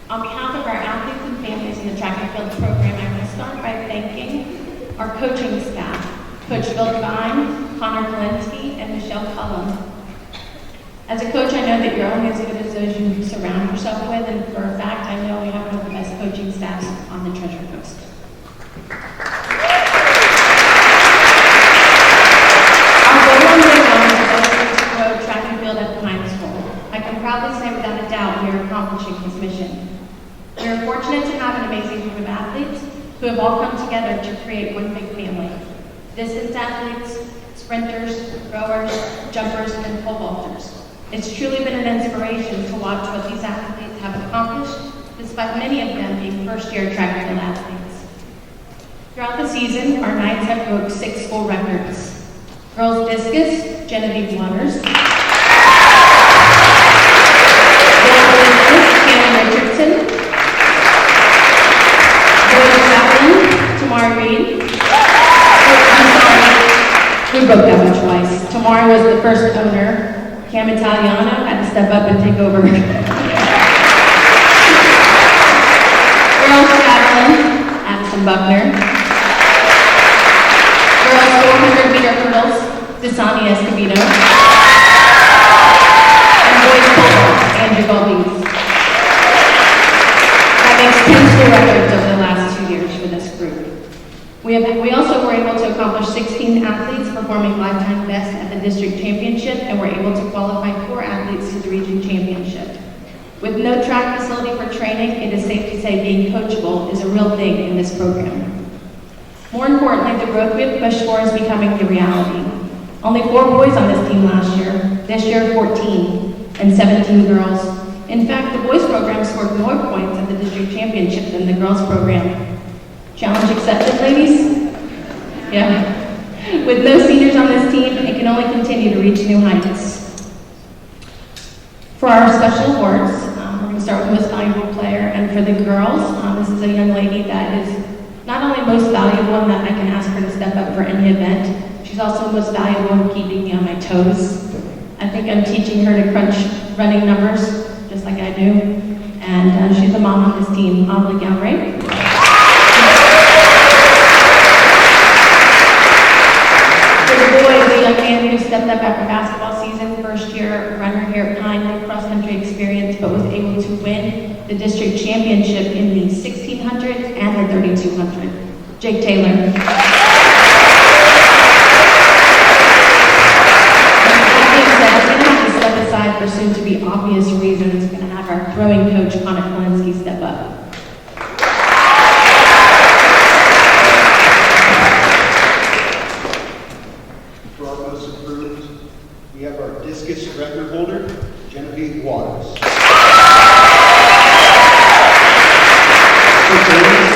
On behalf of our athletes and families in the track and field program, I want to start by thanking our coaching staff, Coach Phil Devine, Connor Kalinsky, and Michelle Cullum. As a coach, I know that you're only as good as those you surround yourself with, and for a fact, I know we have one of the best coaching staffs on the Treasure Coast. Our goal on day one is to grow track and field at Pine School. I can proudly say without a doubt we are accomplishing this mission. We are fortunate to have an amazing group of athletes who have all come together to create one big family. Distance athletes, sprinters, rowers, jumpers, and pole vaulters. It's truly been an inspiration to watch what these athletes have accomplished, despite many of them being first-year track and field athletes. Throughout the season, our Knights have broke 6 school records. Girls discus, Genevieve Waters. Richardson, Boys Chaplain, Tamara Reed. I'm sorry, we broke that one twice. Tamara was the first owner. Cam Italiano had to step up and take over. Girls Chaplain, Addison Buckner. Girls 400-meter hurdles, Dasani Escobedo. And boys pole, Andrew Balbese. Makes 10 school records over the last 2 years for this group. We also were able to accomplish 16 athletes performing lifetime best at the district championship, and were able to qualify 4 athletes to the region championship. With no track facility for training, it is safe to say being coachable is a real thing in this program. More importantly, the growth we have pushed for is becoming the reality. Only 4 boys on this team last year. This year, 14. and 17 girls. In fact, the boys program scored more points at the district championship than the girls program. Challenge accepted, ladies? Yeah. With no seniors on this team, it can only continue to reach new heights. For our special awards, we're going to start with Most Valuable Player, and for the girls, this is a young lady that is not only most valuable and that I can ask her to step up for any event, she's also most valuable in keeping me on my toes. I think I'm teaching her to crunch running numbers, just like I do, and she's a mom on this team, Amelie Galbraith. For the boys, a young man who stepped up after basketball season, first year runner here at Pine, no cross-country experience, but was able to win the district championship in the 1600 and the 3200. Jake Taylor. That being said, I'm going to have to step aside for soon-to-be obvious reasons. We're going to have our throwing coach, Connor Kalinsky, step up. For our most improved, we have our discus record holder, Genevieve Waters. For boys,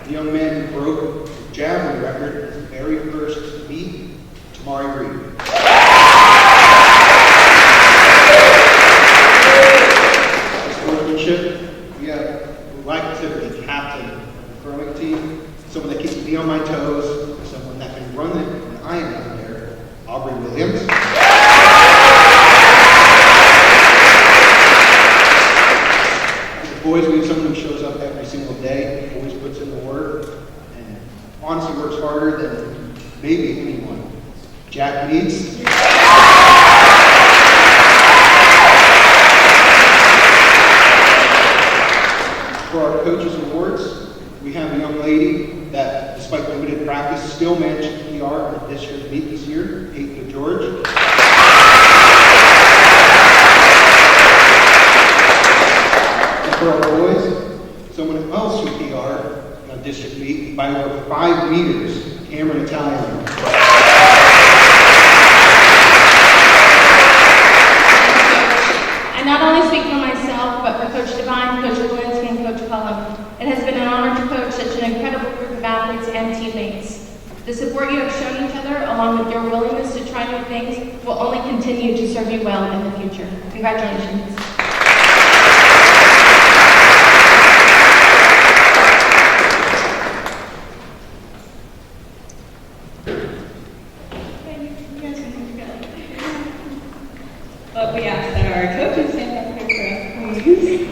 the young man who broke the javelin record at his very first meet, Tamari Reed. Sportsmanship, we would like to be captain of the throwing team, someone that keeps me on my toes, someone that can run it when I am out there, Aubrey Williams. For the boys, we have someone who shows up every single day, always puts in the work, and honestly works harder than maybe anyone. Jack Meeks. For our coaches awards, we have a young lady that, despite limited practice, still managed to PR in the district meet this year, Peyton George. And for our boys, someone else who PR'd in a district meet by over 5 meters, Cameron Italiano. I not only speak for myself, but for Coach Devine, Coach Kalinsky, and Coach Cullum. It has been an honor to coach such an incredible group of athletes and teammates. The support you have shown each other, along with your willingness to try new things, will only continue to serve you well in the future. Congratulations. But we ask that our coaches stand up here for us, please.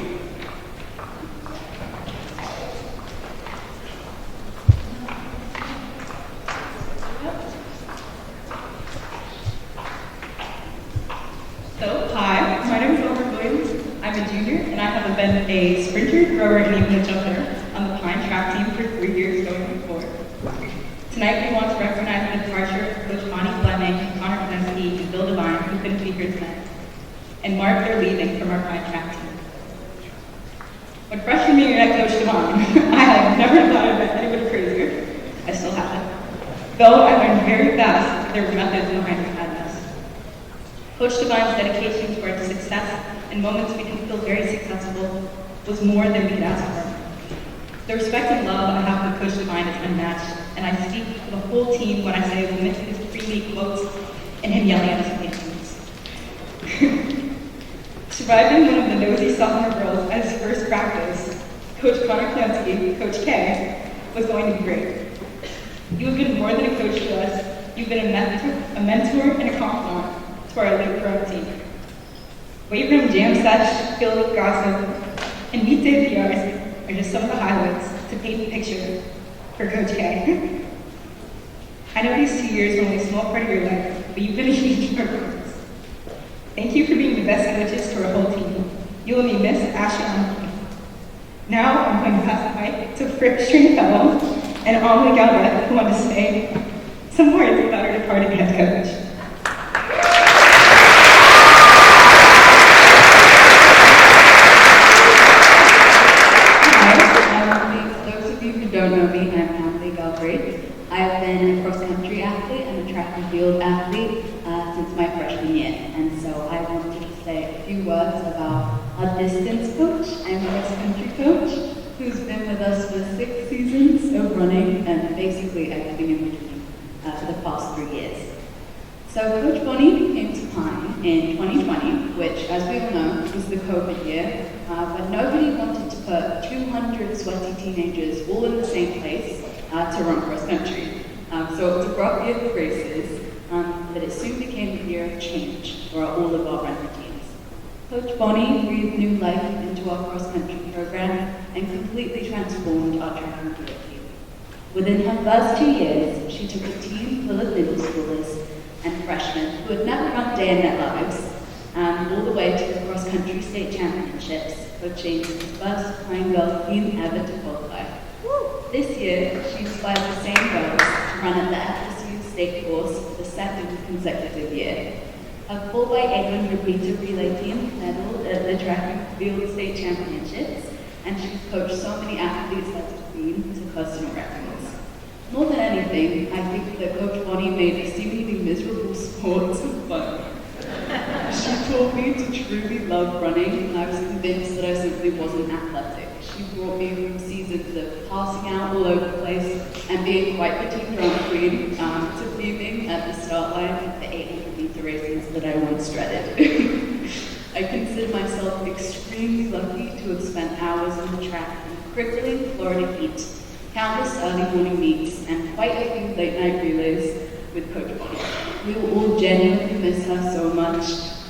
So, hi, my name is Aubrey Williams. I'm a junior, and I have been a sprinter, thrower, and even a jumper on the Pine track team for 3 years going forward. Tonight, we want to recognize the departure of Coach Monty Fleming, Connor Kalinsky, and Bill Devine, who couldn't be here tonight, and mark their leaving from our Pine track team. When freshman year at Coach Devine, I had never thought I'd met anybody crazier. I still haven't. Though I learned very fast that there were methods behind the madness. Coach Devine's dedication to our success and moments we can feel very successful was more than we could ask for. The respect and love I have for Coach Devine is unmatched, and I speak for the whole team when I say we'll miss his pre-meet quotes and him yelling at us at the games. Surviving one of the nosy sophomore girls at his first practice, Coach Connor Kalinsky, Coach K, was going to be great. You have been more than a coach to us. You've been a mentor and a confidant to our elite pro team. Weight room jam sesh, field gossip, and weekday PRs are just some of the highlights to paint the picture for Coach K. I know these 2 years are only a small part of your life, but you've been a huge part of it. Thank you for being the best coaches to our whole team. You will be missed, Ashley Armstrong. Now I'm going to pass the mic to Frick Stringfellow and Amelie Galbraith, who want to say some words about our departing head coach. Those of you who don't know me, I'm Amelie Galbraith. I've been a cross-country athlete and a track and field athlete since my freshman year. And so I wanted to say with us for 6 seasons of running and basically everything in between for the past 3 years. So Coach Bonnie came to Pine in 2020, which, as we all know, was the COVID year, but nobody wanted to put 200 sweaty teenagers all in the same place to run cross country. So it was a rough year for races, but it soon became a year of change for all of our running teams. Coach Bonnie breathed new life into our cross country program and completely transformed our track and field team. Within her first 2 years, she took a team full of middle schoolers and freshmen who had never run a day in their lives, all the way to the cross-country state championships, coaching the first Pine Girl team ever to qualify. This year, she inspired the same girls to run at the FSU state course for the second consecutive year. Her 4x800 meter relay team medaled at the track and field state championships, and she's coached so many athletes that have been to personal records. More than anything, I think that Coach Bonnie made a seemingly miserable sport fun. She taught me to truly love running, and I was convinced that I simply wasn't athletic. She brought me from seasons of passing out all over the place and being quite the team drama queen, to fuming at the start line of the 800 meter races that I once dreaded. I consider myself extremely lucky to have spent hours on the track in the crippling Florida heat, countless early morning meets, and quite a few late night relays with Coach Bonnie. We will all genuinely miss her so much,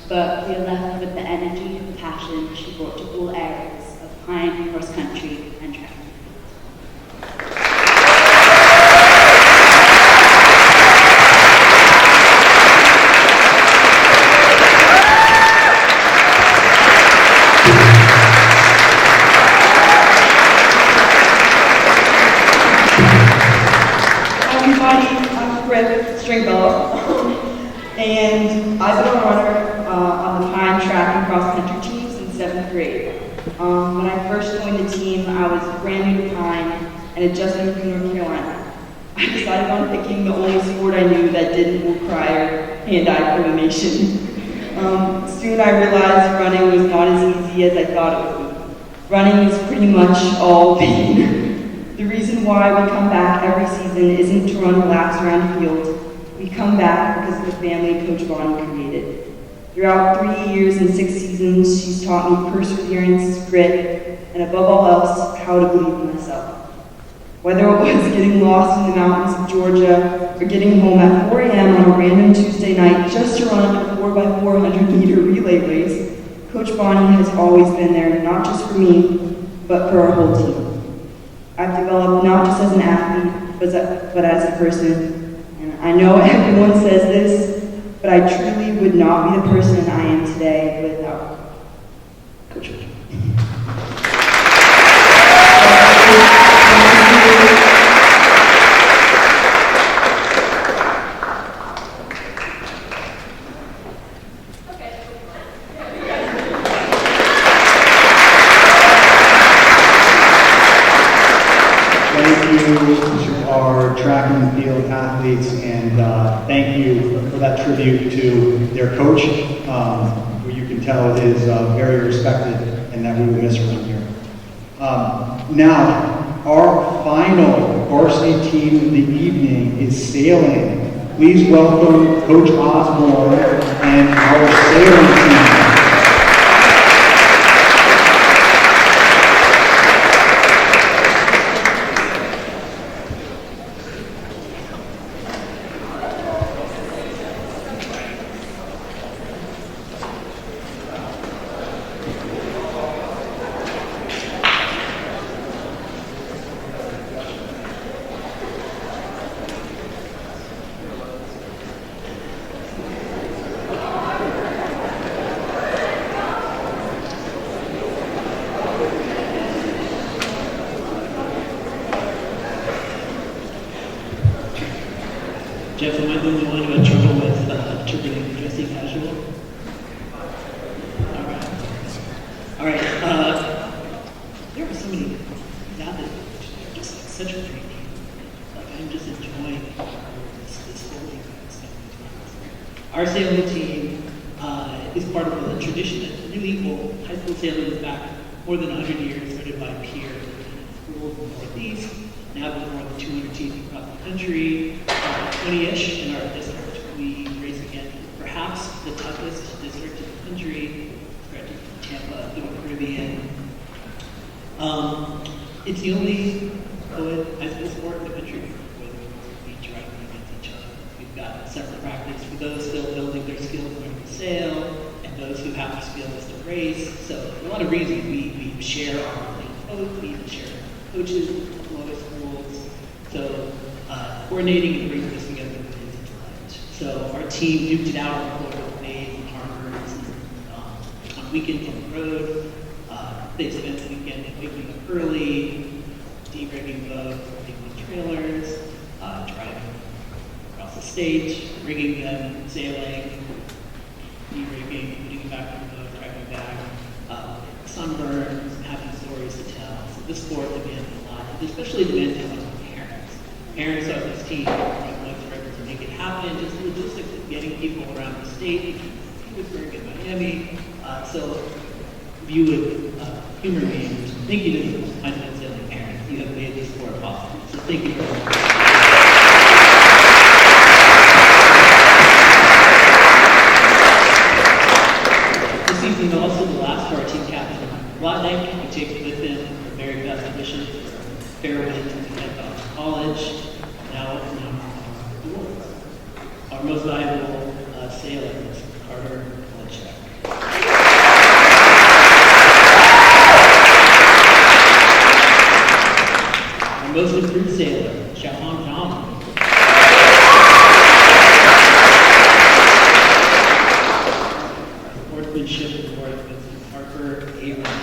but we are left with the energy and passion she brought to all areas of Pine, cross country, and track. And I've been a runner on the Pine track and cross country team since 7th grade. When I first joined the team, I was brand new to Pine and had just moved from North Carolina. I decided on picking the only sport I knew that didn't require hand-eye coordination. Soon I realized running was not as easy as I thought it would be. Running is pretty much all pain. The reason why we come back every season isn't to run laps around a field. We come back because of the family Coach Bonnie created. Throughout 3 years and 6 seasons, she's taught me perseverance, grit, and above all else, how to believe in myself. Whether it was getting lost in the mountains of Georgia or getting home at 4 a.m. on a random Tuesday night just to run a 4x400 meter relay race, Coach Bonnie has always been there, not just for me, but for our whole team. I've developed not just as an athlete, but as a person. I know everyone says this, but I truly would not be the person I am today without Coach Bonnie. Track and field athletes, and thank you for that tribute to their coach, who you can tell is very respected and that we will miss around here. Now, our final varsity team of the evening is sailing. Please welcome Coach Osborne and our sailing team. Jeff, am I the only one who had trouble with interpreting dressing casual? All right. There were so many things out there, just like such a great team. Like I'm just enjoying this whole thing. Our sailing team is part of a tradition that's really old. High school sailing is back more than 100 years, started by Pierre. schools in the Northeast. Now with more than 200 teams across the country, 20-ish in our district. We race against perhaps the toughest district in the country, stretching from Tampa to the Caribbean. It's the only co-ed high school sport in the country where we compete directly against each other. We've got separate practice for those still building their skills learning to sail, and those who have the skills to race. So for a lot of reasons, we share our coach, we share coaches with a couple other schools. So coordinating and bringing this together is a challenge. So our team duked it out on Florida days and harbors and on weekends on the road. They spent the weekend waking up early, de-rigging boats, taking trailers, driving across the state, rigging them, sailing, de-rigging, putting it back on the boat, driving back, sunburns, having stories to tell. So this sport demands a lot, especially demands a lot of parents. Parents of this team are whatsoever to make it happen, just the logistics of getting people around the state, Pittsburgh and Miami. So if you would humor me, thank you to the high school sailing parents. You have made this sport possible. So thank you very much. This evening also the last of our team captain, Rodnick, we take with him the very best wishes for farewell to Kent College. Now our awards. Our most valuable sailor is Carter Belichick. Our most improved sailor, Shahan John. Sportsmanship award goes to Parker Avon.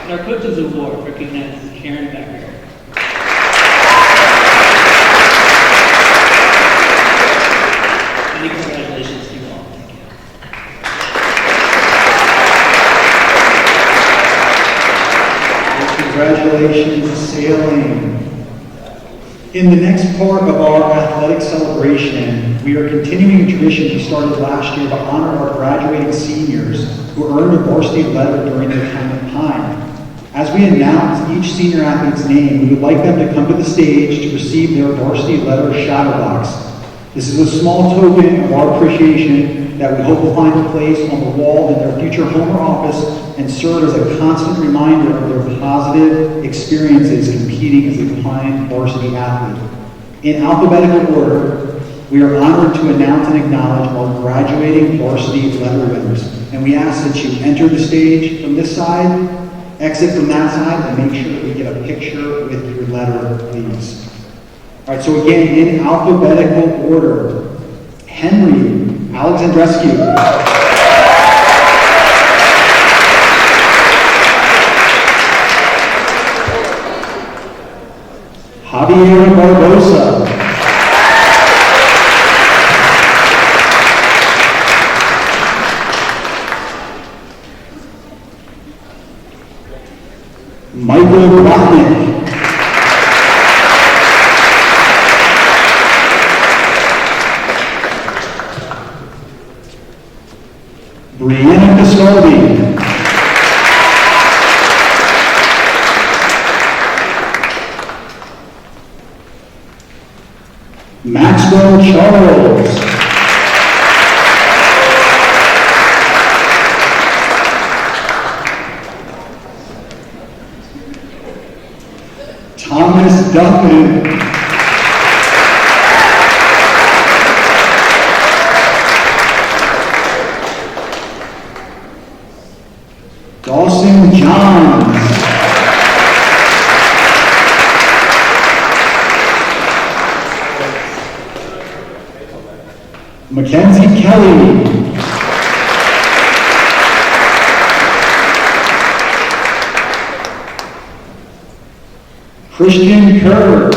And our coaches award recognizes Karen Becker. Many congratulations to you all. Thank you. Congratulations, sailing. In the next part of our athletic celebration, we are continuing a tradition we started last year to honor our graduating seniors who earned a varsity letter during their time at Pine. As we announce each senior athlete's name, we would like them to come to the stage to receive their varsity letter shadow box. This is a small token of our appreciation that we hope will find a place on the wall in their future home or office and serve as a constant reminder of their positive experiences competing as a Pine varsity athlete. In alphabetical order, we are honored to announce and acknowledge our graduating varsity letter winners. And we ask that you enter the stage from this side, exit from that side, and make sure that we get a picture with your letter, please. All right, so again, in alphabetical order, Henry Alexandrescu. Javier Barbosa. Michael Blatnick. Brianna Castaldi. Maxwell Charles. Thomas Duffin. Dawson Johns. Mackenzie Kelly. Christian Kerr.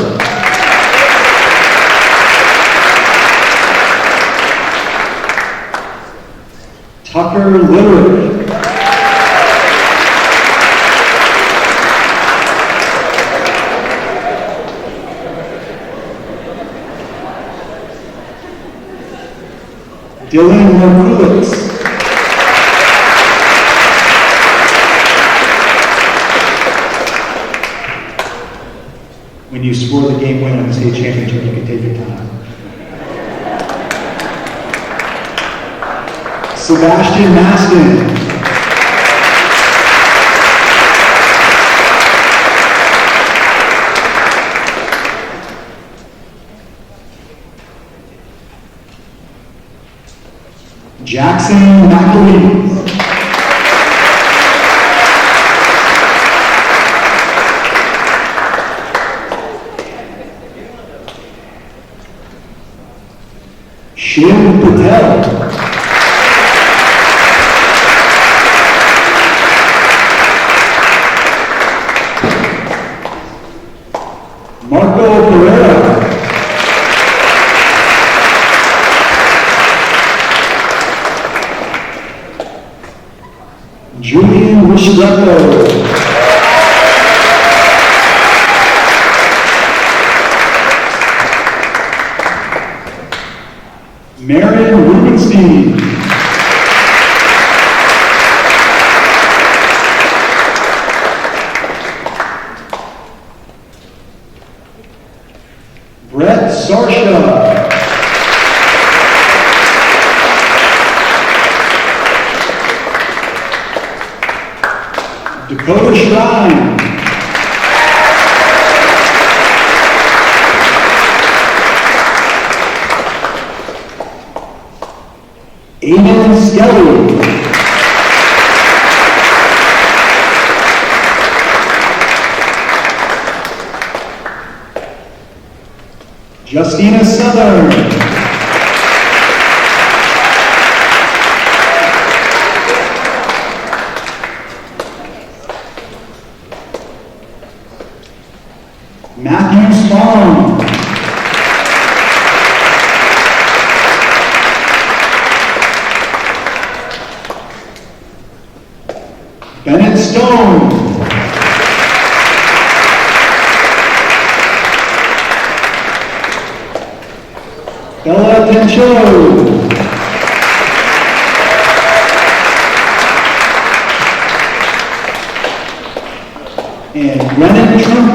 Tucker Lyric. Dylan Merkulitz. When you score the game winner in the state championship, you can take your time. Sebastian Maston. Jackson McElwee. Shiv Patel. Marco Pereira. Julian Restrepo. Marion Rubenstein. Brett Sarsha. Dakota Shrine. Aiden Skelly. Justina Southern. Matthew Spong. Bennett Stone. Bella Tencho. And Brennan Trump.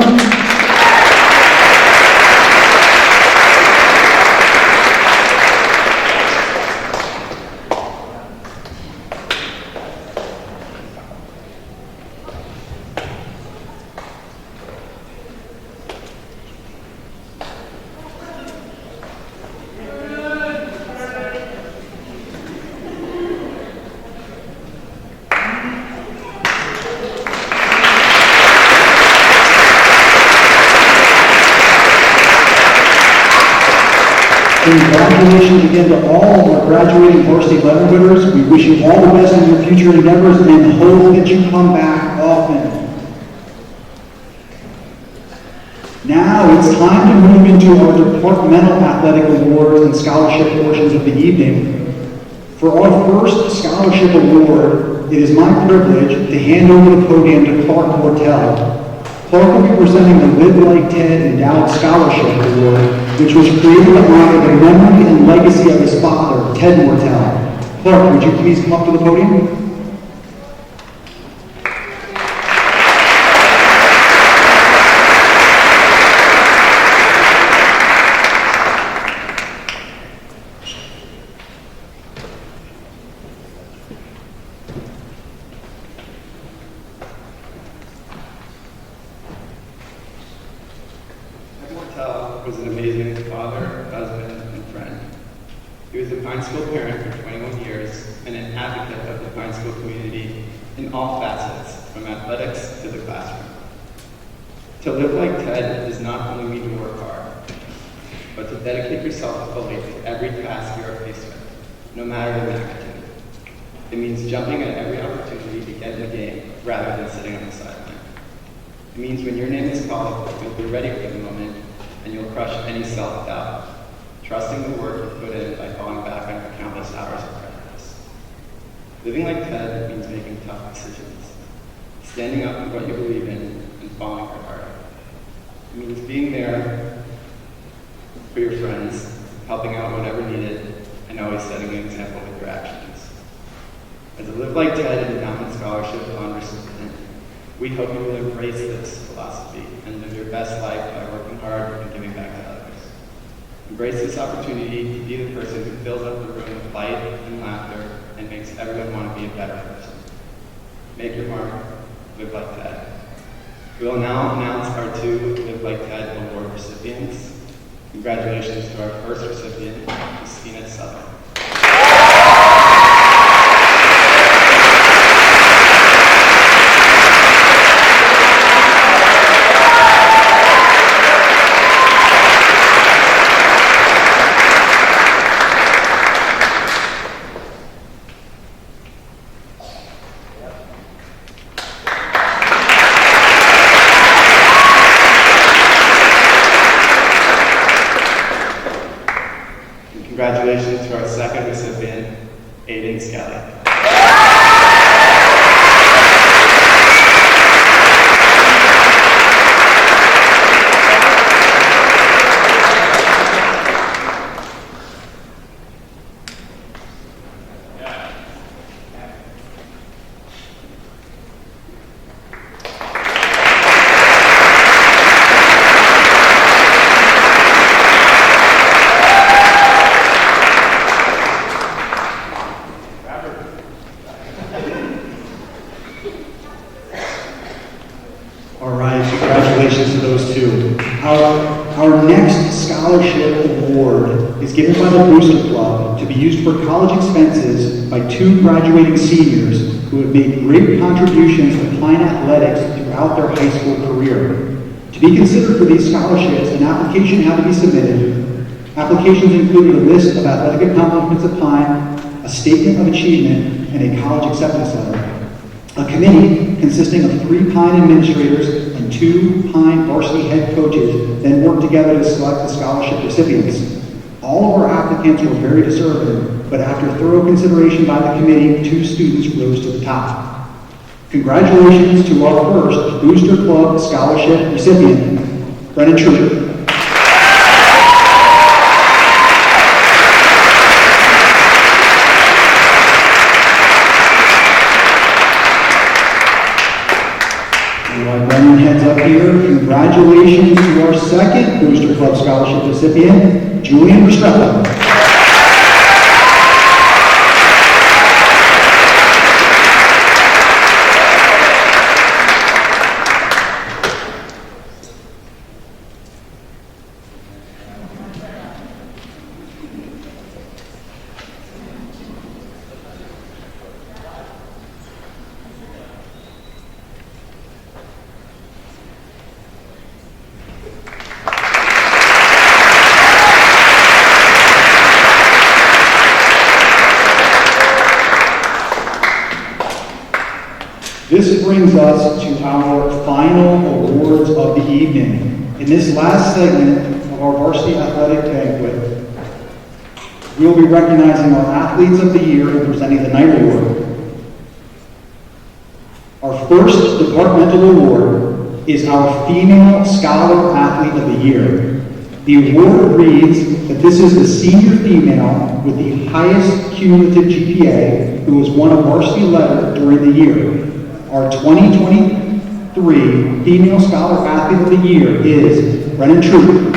Congratulations again to all of our graduating varsity letter winners. We wish you all the best in your future endeavors and hope that you come back often. Now it's time to move into our departmental athletic awards and scholarship portions of the evening. For our first scholarship award, it is my privilege to hand over the podium to Clark Mortell. Clark will be presenting the Live Like Ted Endowed Scholarship Award, which was created to honor the memory and legacy of his father, Ted Mortell. Clark, would you please come up to the podium? Was an amazing father, husband, and friend. He was a Pine School parent for 21 years and an advocate of the Pine School community in all facets, from athletics to the classroom. To live like Ted does not only mean to work hard, but to dedicate yourself fully to every task you are faced with, no matter the magnitude. It means jumping at every opportunity to get in the game rather than sitting on the sideline. It means when your name is called, you'll be ready for the moment and you'll crush any self-doubt, trusting the work you put in by falling back on your countless hours of practice. Living like Ted means making tough decisions, standing up for what you believe in, and following your heart. It means being there for your friends, helping out whenever needed, and always setting an example with your actions. As a Live Like Ted Endowment Scholarship Fund recipient, We hope you will embrace this philosophy and live your best life by working hard and giving back to others. Embrace this opportunity to be the person who fills up the room with light and laughter and makes everyone want to be a better person. Make your mark. Live like Ted. We will now announce our 2 Live Like Ted award recipients. Congratulations to our first recipient, Christina Southern. Congratulations to our second recipient, Aiden Skelly. All right, congratulations to those 2. Our next scholarship award is given by the Booster Club to be used for college expenses by 2 graduating seniors who have made great contributions to Pine athletics throughout their high school career. To be considered for these scholarships, an application had to be submitted. Applications included a list of athletic accomplishments at Pine, a statement of achievement, and a college acceptance letter. A committee consisting of 3 Pine administrators and 2 Pine varsity head coaches then worked together to select the scholarship recipients. All of our applicants were very deserving, but after thorough consideration by the committee, 2 students rose to the top. Congratulations to our first Booster Club scholarship recipient, Brennan Truitt. While Brennan heads up here, congratulations to our second Booster Club scholarship recipient, Julian Restrepo. This brings us to our final awards of the evening. In this last segment of our varsity athletic banquet, we will be recognizing our athletes of the year and presenting the night award. Our first departmental award is our Female Scholar Athlete of the Year. The award reads that this is the senior female with the highest cumulative GPA who has won a varsity letter during the year. Our 2023 Female Scholar Athlete of the Year is Brennan Truitt.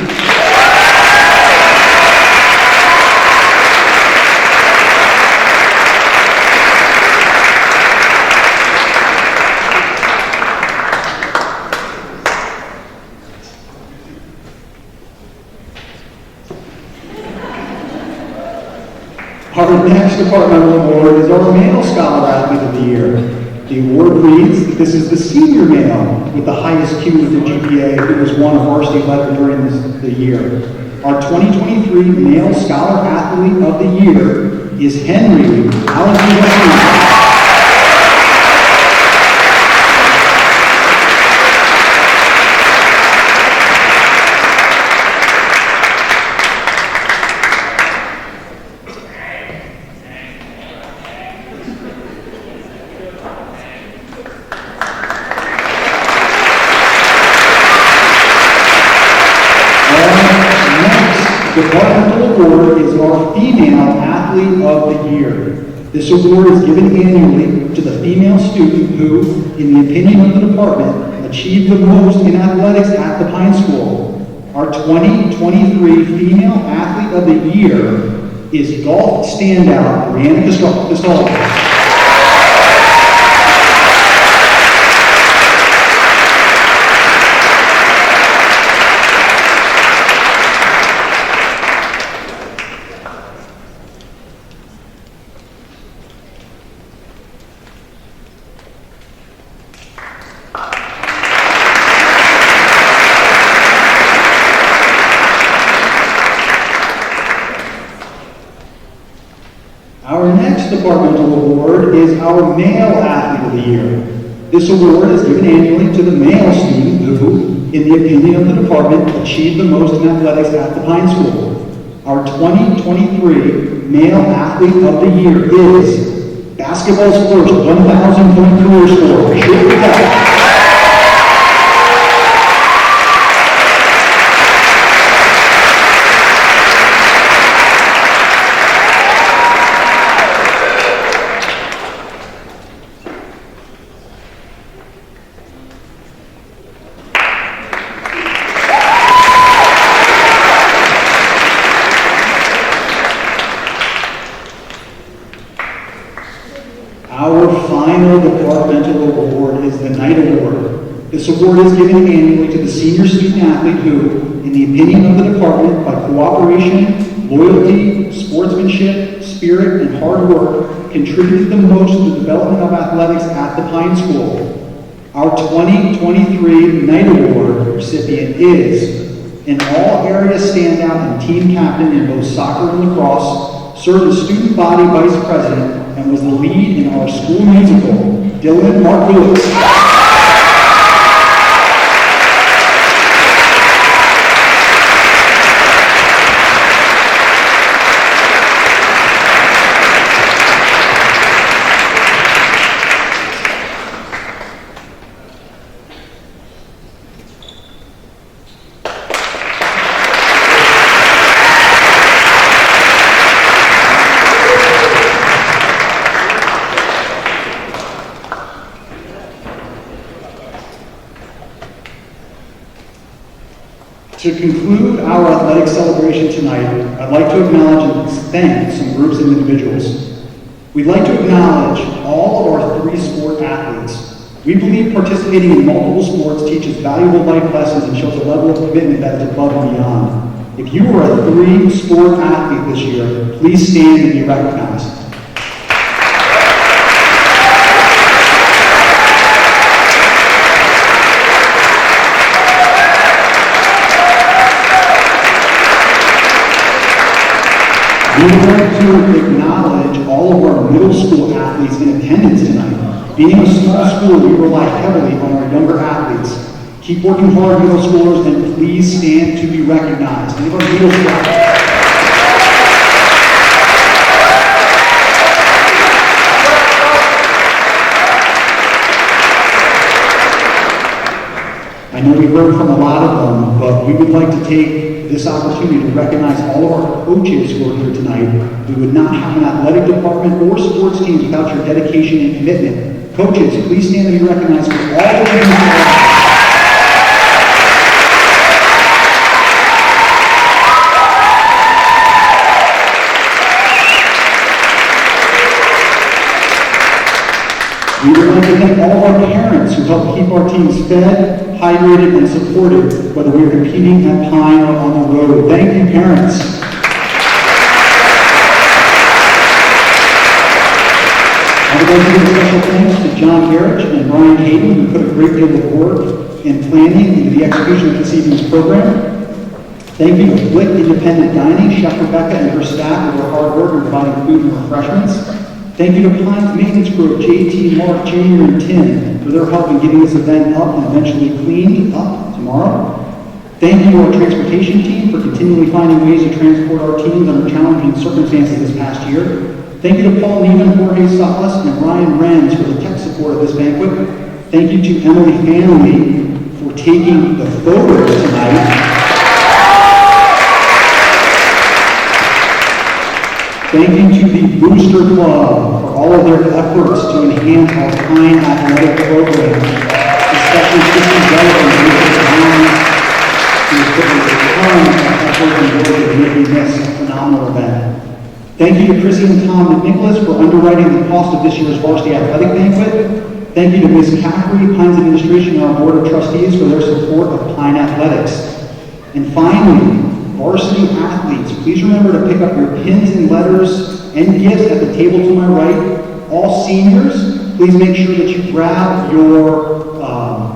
Our next departmental award is our Male Scholar Athlete of the Year. The award reads that this is the senior male with the highest cumulative GPA who has won a varsity letter during the year. Our 2023 Male Scholar Athlete of the Year is Henry Alexander. Departmental award is our Female Athlete of the Year. This award is given annually to the female student who, in the opinion of the department, achieved the most in athletics at the Pine School. Our 2023 Female Athlete of the Year is golf standout Brianna Castaldo. Our next departmental award is our Male Athlete of the Year. This award is given annually to the male student who, in the opinion of the department, achieved the most in athletics at the Pine School. Our 2023 Male Athlete of the Year is basketball's first 1,000-point career scorer, Shirley Patel. Our final departmental award is the Knight Award. This award is given annually to the senior student athlete who, in the opinion of the department, by cooperation, loyalty, sportsmanship, spirit, and hard work, contributed the most to the development of athletics at the Pine School. Our 2023 Knight Award recipient is an all-area standout and team captain in both soccer and lacrosse, served as student body vice president, and was the lead in our school musical, Dylan Mark Lewis. To conclude our athletic celebration tonight, I'd like to acknowledge and thank some groups and individuals. We'd like to acknowledge all of our 3 sport athletes. We believe participating in multiple sports teaches valuable life lessons and shows a level of commitment that is above and beyond. If you are a 3-sport athlete this year, please stand and be recognized. We would like to acknowledge all of our middle school athletes in attendance tonight. Being a small school, we rely heavily on our younger athletes. Keep working hard, middle schoolers, and please stand to be recognized. Any of our middle school athletes. I know we've heard from a lot of them, but we would like to take this opportunity to recognize all of our coaches who are here tonight. We would not have an athletic department or sports teams without your dedication and commitment. Coaches, please stand and be recognized for all the things you have. We would like to thank all of our parents who help keep our teams fed, hydrated, and supported, whether we are competing at Pine or on the road. Thank you, parents. I would like to give a special thanks to John Garrett and Brian Hayden, who put a great deal of work and planning into the execution of this evening's program. Thank you to Blick Independent Dining, Chef Rebecca and her staff for their hard work in providing food and refreshments. Thank you to Pine's maintenance crew, JT, Mark, Jr., and Tim, for their help in getting this event up and eventually cleaned up tomorrow. Thank you to our transportation team for continually finding ways to transport our teams under challenging circumstances this past year. Thank you to Paul Neiman, Jorge Salas, and Ryan Renz for the tech support of this banquet. Thank you to Emily Family for taking the photos tonight. Thank you to the Booster Club for all of their efforts to enhance our Pine athletic program, especially Kristen Zeller and Rachel Hines, who has put in a ton of effort and work in making this a phenomenal event. Thank you to Chrissy and Tom and Nicholas for underwriting the cost of this year's varsity athletic banquet. Thank you to Ms. Caffrey, Pine's administration, and our board of trustees for their support of Pine athletics. And finally, varsity athletes, please remember to pick up your pins and letters and gifts at the table to my right. All seniors, please make sure that you grab your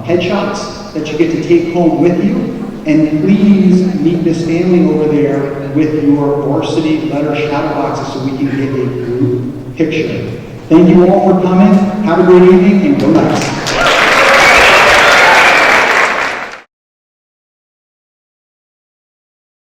headshots that you get to take home with you. And please meet this family over there with your varsity letter shadow boxes so we can get a group picture. Thank you all for coming. Have a great evening and go Knights.